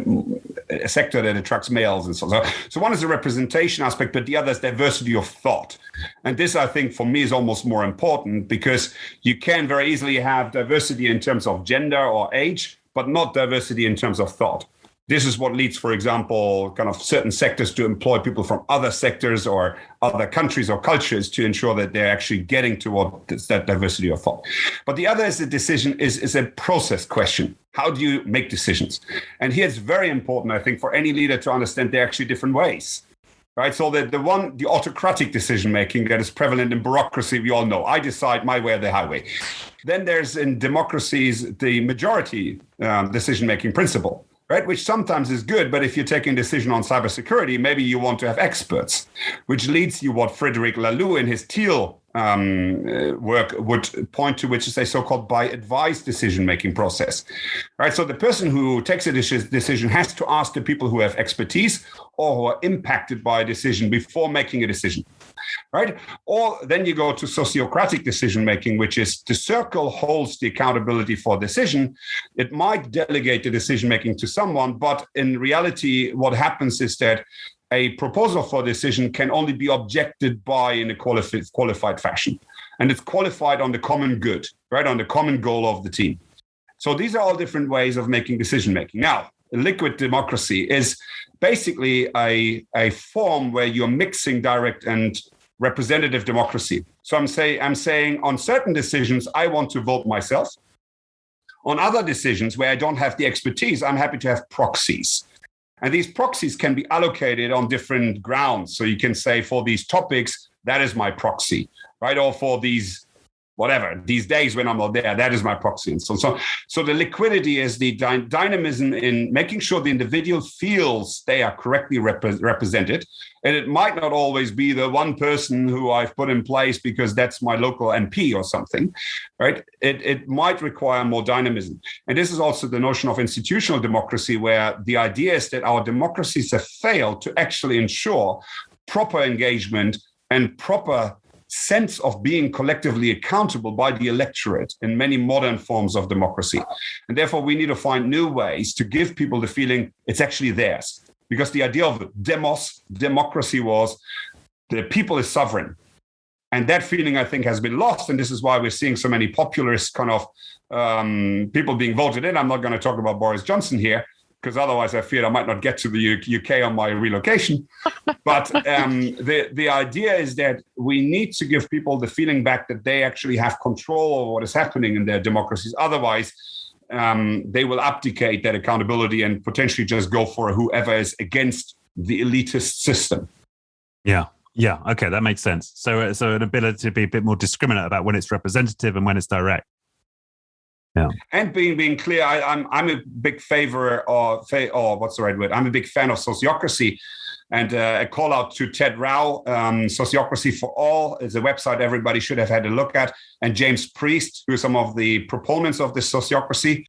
sector that attracts males and so on. So one is the representation aspect, but the other is diversity of thought. And this, I think, for me is almost more important, because you can very easily have diversity in terms of gender or age, but not diversity in terms of thought. This is what leads, for example, kind of certain sectors to employ people from other sectors or other countries or cultures to ensure that they're actually getting towards that diversity of thought. But the other is the decision is a process question. How do you make decisions? And here it's very important, I think, for any leader to understand there are actually different ways. Right, so the autocratic decision-making that is prevalent in bureaucracy, we all know. I decide my way or the highway. Then there's in democracies, the majority decision-making principle. Right, which sometimes is good, but if you're taking a decision on cybersecurity, maybe you want to have experts, which leads you what Frederic Laloux in his Thiel work would point to, which is a so-called by advice decision-making process. Right, so the person who takes a decision has to ask the people who have expertise or who are impacted by a decision before making a decision. Right? Or then you go to sociocratic decision-making, which is the circle holds the accountability for decision. It might delegate the decision-making to someone, but in reality, what happens is that a proposal for decision can only be objected by in a qualified fashion. And it's qualified on the common good, right? On the common goal of the team. So these are all different ways of making decision-making. Now, liquid democracy is basically a form where you're mixing direct and representative democracy. So I'm saying on certain decisions, I want to vote myself. On other decisions where I don't have the expertise, I'm happy to have proxies. And these proxies can be allocated on different grounds. So you can say for these topics, that is my proxy, right? Or for these, whatever, these days when I'm not there, that is my proxy. And so the liquidity is the dynamism in making sure the individual feels they are correctly represented. And it might not always be the one person who I've put in place because that's my local MP or something, right? It might require more dynamism. And this is also the notion of institutional democracy, where the idea is that our democracies have failed to actually ensure proper engagement and proper sense of being collectively accountable by the electorate in many modern forms of democracy. And therefore, we need to find new ways to give people the feeling it's actually theirs. Because the idea of democracy was the people is sovereign. And that feeling, I think, has been lost. And this is why we're seeing so many populist kind of people being voted in. I'm not going to talk about Boris Johnson here, because otherwise I fear I might not get to the UK on my relocation. But the idea is that we need to give people the feeling back that they actually have control over what is happening in their democracies. Otherwise, they will abdicate that accountability and potentially just go for whoever is against the elitist system. Yeah. Okay, that makes sense. So an ability to be a bit more discriminate about when it's representative and when it's direct. Yeah. And being clear, I'm a big favor what's the right word? I'm a big fan of sociocracy, and a call out to Ted Rao. Sociocracy for All is a website everybody should have had a look at, and James Priest, who are some of the proponents of this sociocracy,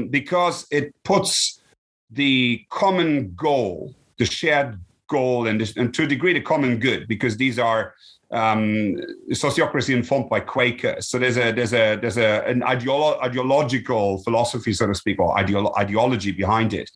because it puts the common goal, the shared goal, and to a degree the common good, because these are sociocracy informed by Quakers. So there's an ideological philosophy, so to speak, or ideology behind it.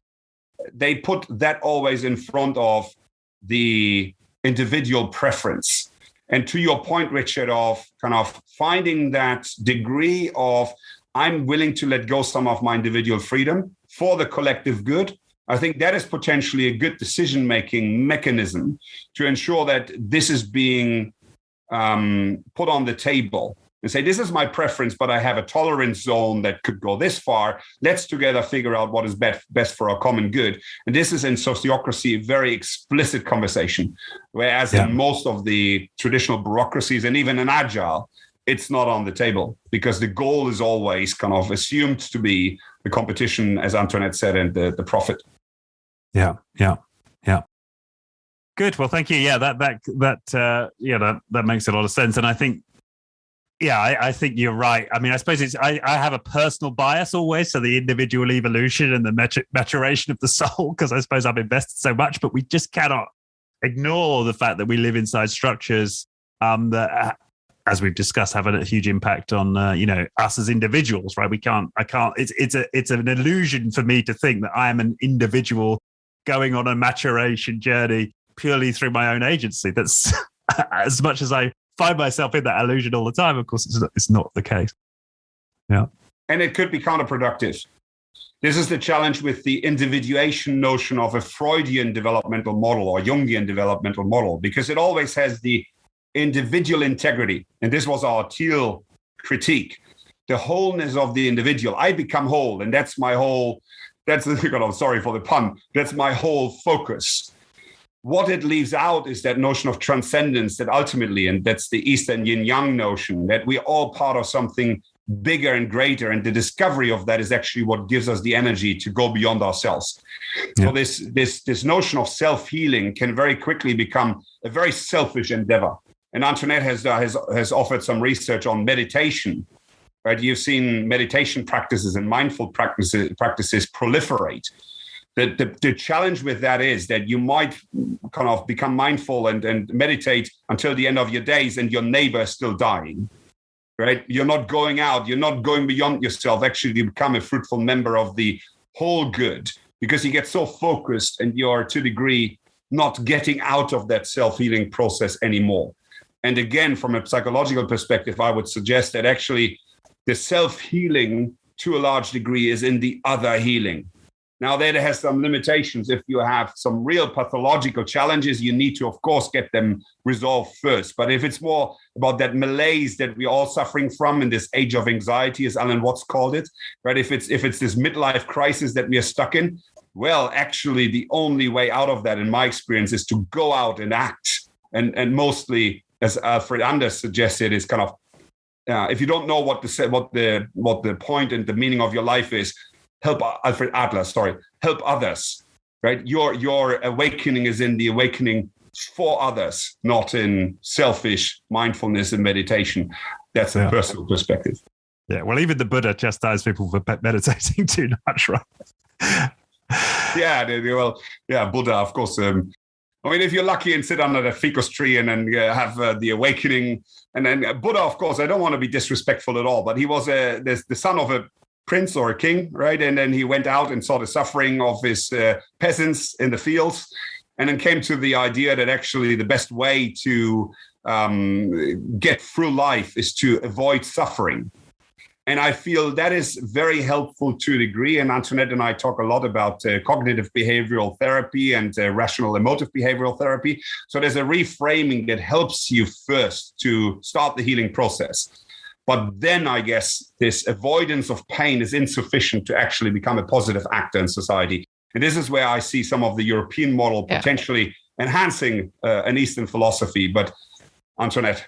They put that always in front of the individual preference. And to your point, Richard, of kind of finding that degree of I'm willing to let go some of my individual freedom for the collective good, I think that is potentially a good decision-making mechanism to ensure that this is being put on the table and say, this is my preference, but I have a tolerance zone that could go this far. Let's together figure out what is best for our common good. And this is in sociocracy, a very explicit conversation, whereas in most of the traditional bureaucracies and even in Agile, it's not on the table because the goal is always kind of assumed to be the competition, as Antoinette said, and the profit. Yeah. Good. Well, thank you. Yeah, that makes a lot of sense. And I think, I think you're right. I mean, I suppose I have a personal bias always, so the individual evolution and the maturation of the soul, because I suppose I've invested so much, but we just cannot ignore the fact that we live inside structures that, as we've discussed, have a huge impact on us as individuals. Right? It's an illusion for me to think that I am an individual going on a maturation journey purely through my own agency. That's as much as I find myself in that illusion all the time. Of course, it's not the case. Yeah. And it could be counterproductive. This is the challenge with the individuation notion of a Freudian developmental model or Jungian developmental model, because it always has the individual integrity. And this was our Thiel critique, the wholeness of the individual. I become whole, and that's my whole, I'm sorry for the pun, that's my whole focus. What it leaves out is that notion of transcendence that ultimately, and that's the Eastern yin-yang notion, that we're all part of something bigger and greater. And the discovery of that is actually what gives us the energy to go beyond ourselves. Yeah. So this notion of self-healing can very quickly become a very selfish endeavor. And Antionette has offered some research on meditation. Right? You've seen meditation practices and mindful practices proliferate. The challenge with that is that you might kind of become mindful and meditate until the end of your days, and your neighbor is still dying, right? You're not going out. You're not going beyond yourself. Actually, you become a fruitful member of the whole good because you get so focused and you're, to a degree, not getting out of that self-healing process anymore. And again, from a psychological perspective, I would suggest that actually the self-healing, to a large degree, is in the other healing. Now, that has some limitations. If you have some real pathological challenges, you need to, of course, get them resolved first. But if it's more about that malaise that we're all suffering from in this age of anxiety, as Alan Watts called it, right? If it's this midlife crisis that we are stuck in, well, actually, the only way out of that, in my experience, is to go out and act. And mostly, as Alfred Anders suggested, is kind of, if you don't know what the point and the meaning of your life is, help others, right? Your awakening is in the awakening for others, not in selfish mindfulness and meditation. That's a personal perspective. Yeah, well, even the Buddha chastised people for meditating too much, right? Buddha, of course. If you're lucky and sit under the ficus tree and then have the awakening, and then Buddha, of course, I don't want to be disrespectful at all, but he was the son of a prince or a king, right? And then he went out and saw the suffering of his peasants in the fields, and then came to the idea that actually the best way to get through life is to avoid suffering. And I feel that is very helpful to a degree. And Antionette and I talk a lot about cognitive behavioral therapy and rational emotive behavioral therapy. So there's a reframing that helps you first to start the healing process. But then I guess this avoidance of pain is insufficient to actually become a positive actor in society. And this is where I see some of the European model potentially enhancing an Eastern philosophy. But Antionette.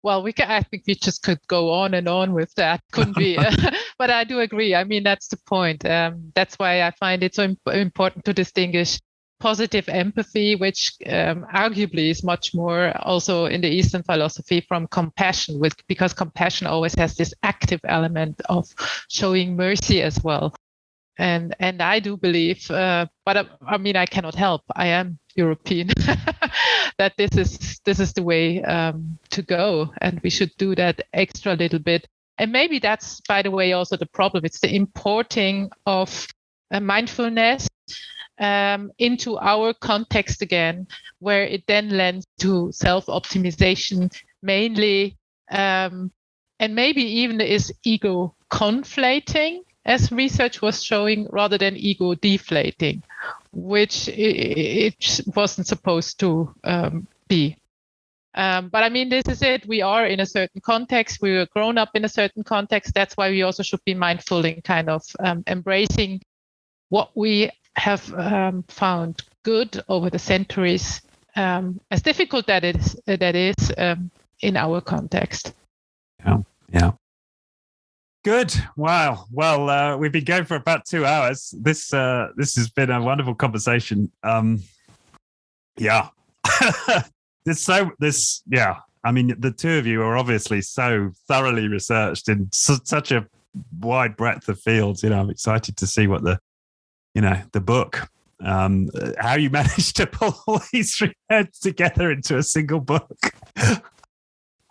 Well, I think we just could go on and on with that. Couldn't be, but I do agree. I mean, that's the point. That's why I find it so important to distinguish positive empathy, which arguably is much more also in the Eastern philosophy, from compassion, because compassion always has this active element of showing mercy as well. And I do believe, but I cannot help. I am European. That this is the way to go, and we should do that extra little bit. And maybe that's, by the way, also the problem. It's the importing of mindfulness into our context again, where it then lends to self-optimization mainly, and maybe even is ego conflating, as research was showing, rather than ego deflating, which it wasn't supposed to be. But I mean, this is it. We are in a certain context. We were grown up in a certain context. That's why we also should be mindful in kind of embracing what we have found good over the centuries, as difficult that is in our context. Yeah. Good. Wow. Well, we've been going for about 2 hours. This has been a wonderful conversation. Yeah. I mean, the two of you are obviously so thoroughly researched in such a wide breadth of fields. I'm excited to see what the book, how you managed to pull all these three heads together into a single book.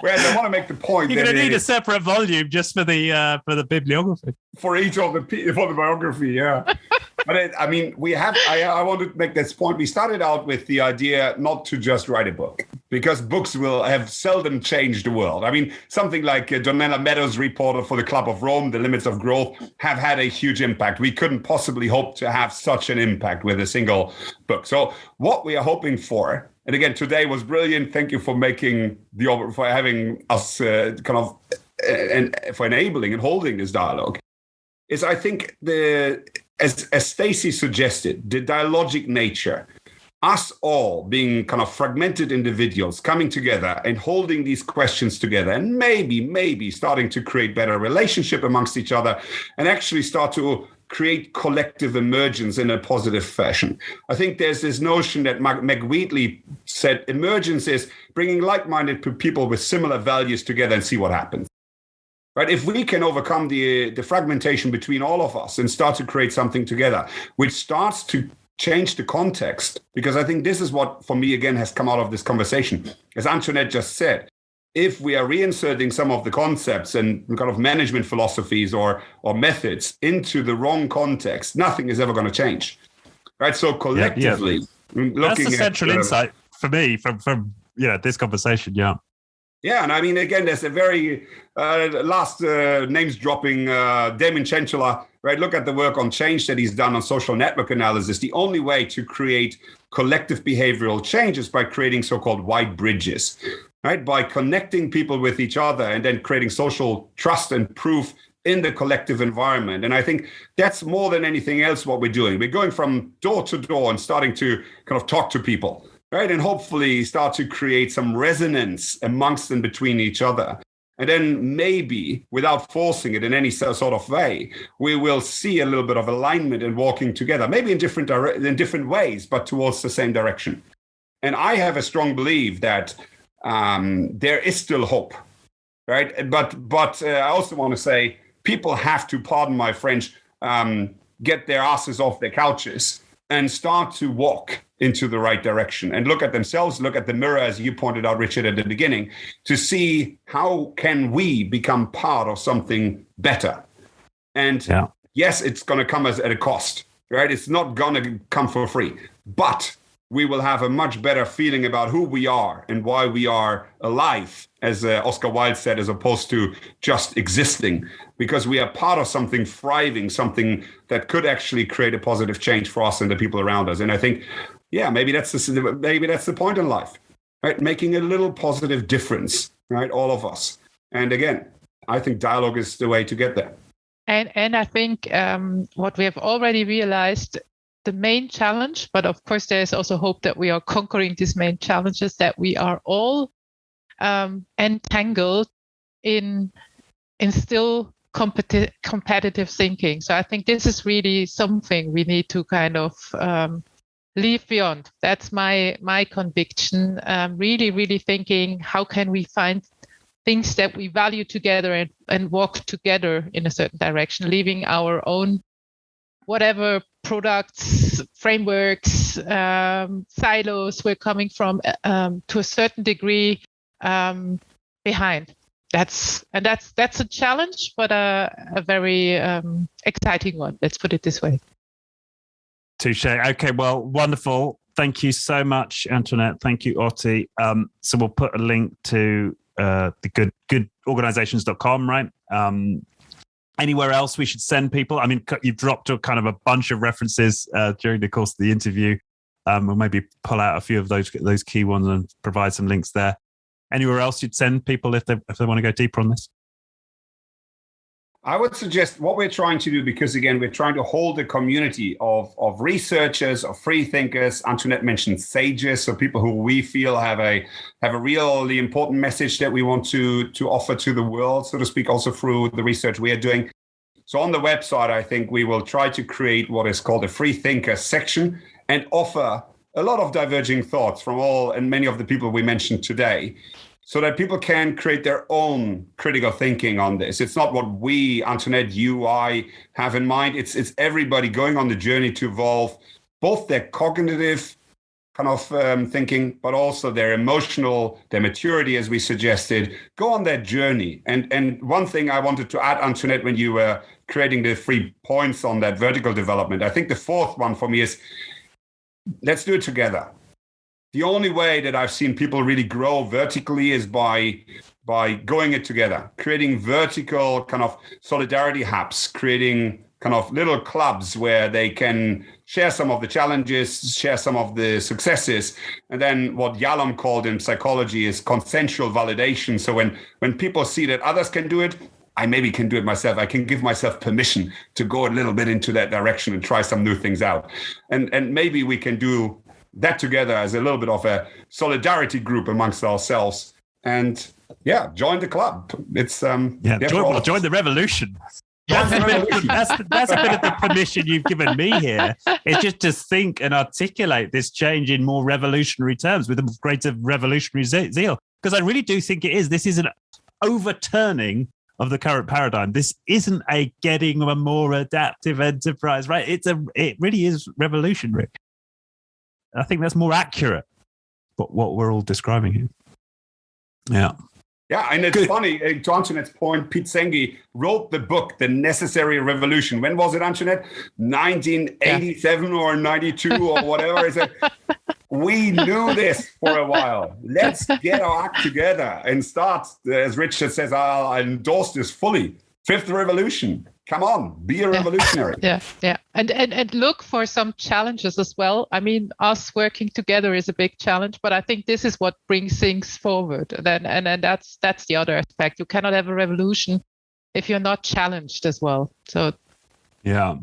Well, I want to make the point. You're going to need a separate volume just for the bibliography. For each of for the biography, yeah. But I want to make this point. We started out with the idea not to just write a book, because books have seldom changed the world. I mean, something like Donella Meadows' report for the Club of Rome, The Limits of Growth, have had a huge impact. We couldn't possibly hope to have such an impact with a single book. So what we are hoping for, and again, today was brilliant. Thank you for for having us and for enabling and holding this dialogue. Is, I think, as Stacey suggested, the dialogic nature, us all being kind of fragmented individuals coming together and holding these questions together, and maybe starting to create better relationship amongst each other, and actually start to create collective emergence in a positive fashion. I think there's this notion that Meg Wheatley said, emergence is bringing like-minded people with similar values together and see what happens. Right? If we can overcome the fragmentation between all of us and start to create something together, which starts to change the context, because I think this is what, for me, again, has come out of this conversation. As Antionette just said, if we are reinserting some of the concepts and kind of management philosophies or methods into the wrong context, nothing is ever going to change. Right? So collectively, looking that's the central insight for me from this conversation. Yeah. Yeah, and I mean, again, there's a very last names dropping, Damon Chancellor, right? Look at the work on change that he's done on social network analysis. The only way to create collective behavioral change is by creating so-called white bridges, right? By connecting people with each other and then creating social trust and proof in the collective environment. And I think that's more than anything else what we're doing. We're going from door to door and starting to kind of talk to people, right? And hopefully start to create some resonance amongst and between each other. And then maybe, without forcing it in any sort of way, we will see a little bit of alignment and walking together, maybe in different ways, but towards the same direction. And I have a strong belief that there is still hope, right? But I also want to say people have to, pardon my French, get their asses off their couches and start to walk into the right direction and look at themselves, look at the mirror, as you pointed out, Richard, at the beginning, to see how can we become part of something better. And yes, it's going to come at a cost, right? It's not going to come for free, but we will have a much better feeling about who we are and why we are alive, as Oscar Wilde said, as opposed to just existing, because we are part of something thriving, something that could actually create a positive change for us and the people around us. And I think, maybe that's the point in life, right? Making a little positive difference, right? All of us. And again, I think dialogue is the way to get there. And I think what we have already realized, the main challenge, but of course there is also hope that we are conquering these main challenges, that we are all entangled in still competitive thinking. So I think this is really something we need to kind of leave beyond. That's my conviction. Really, really thinking, how can we find things that we value together and walk together in a certain direction, leaving our own whatever products, frameworks, silos we're coming from to a certain degree behind. That's a challenge, but a very exciting one. Let's put it this way. Touche. Okay, well, wonderful. Thank you so much, Antoinette. Thank you, Otti. So we'll put a link to the goodorganizations.com, right? Anywhere else we should send people? I mean, you've dropped a kind of a bunch of references during the course of the interview. We'll maybe pull out a few of those key ones and provide some links there. Anywhere else you'd send people if they want to go deeper on this? I would suggest what we're trying to do, because again, we're trying to hold a community of researchers, of free thinkers. Antoinette mentioned sages, so people who we feel have a really important message that we want to offer to the world, so to speak, also through the research we are doing. So on the website, I think we will try to create what is called a free thinker section and offer a lot of diverging thoughts from all and many of the people we mentioned today, so that people can create their own critical thinking on this. It's not what we, Antoinette, you, I, have in mind. It's everybody going on the journey to evolve both their cognitive kind of thinking, but also their emotional, their maturity, as we suggested. Go on that journey. And one thing I wanted to add, Antoinette, when you were creating the 3 points on that vertical development, I think the fourth one for me is, let's do it together. The only way that I've seen people really grow vertically is by going it together, creating vertical kind of solidarity hubs, creating kind of little clubs where they can share some of the challenges, share some of the successes. And then what Gallen called in psychology is consensual validation. So when people see that others can do it, I maybe can do it myself. I can give myself permission to go a little bit into that direction and try some new things out. And maybe we can do that together as a little bit of a solidarity group amongst ourselves. And join the club. It's join the revolution. That's a bit of the permission you've given me here. It's just to think and articulate this change in more revolutionary terms with a greater revolutionary zeal. Because I really do think it is. This is an overturning of the current paradigm. This isn't a getting a more adaptive enterprise, right? It really is revolutionary. I think that's more accurate, but what we're all describing here. Yeah. Yeah, and it's funny, to Antoinette's point, Pete Senge wrote the book, The Necessary Revolution. When was it, Antoinette? 1987 or 92 or whatever. It's we knew this for a while. Let's get our act together and start, as Richard says, I'll endorse this fully. Fifth revolution. Come on, be a revolutionary. Yeah. And look for some challenges as well. I mean, us working together is a big challenge, but I think this is what brings things forward. And then that's the other aspect. You cannot have a revolution if you're not challenged as well. So, yeah.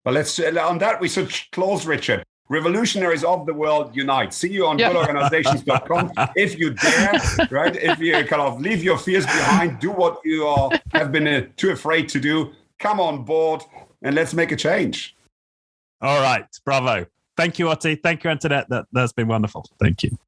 Well, on that we should close, Richard. Revolutionaries of the world unite. See you on goodorganizations.com. If you dare, right? If you kind of leave your fears behind, do what you have been too afraid to do. Come on board and let's make a change. All right. Bravo. Thank you, Otti. Thank you, Antionette. That's been wonderful. Thank you.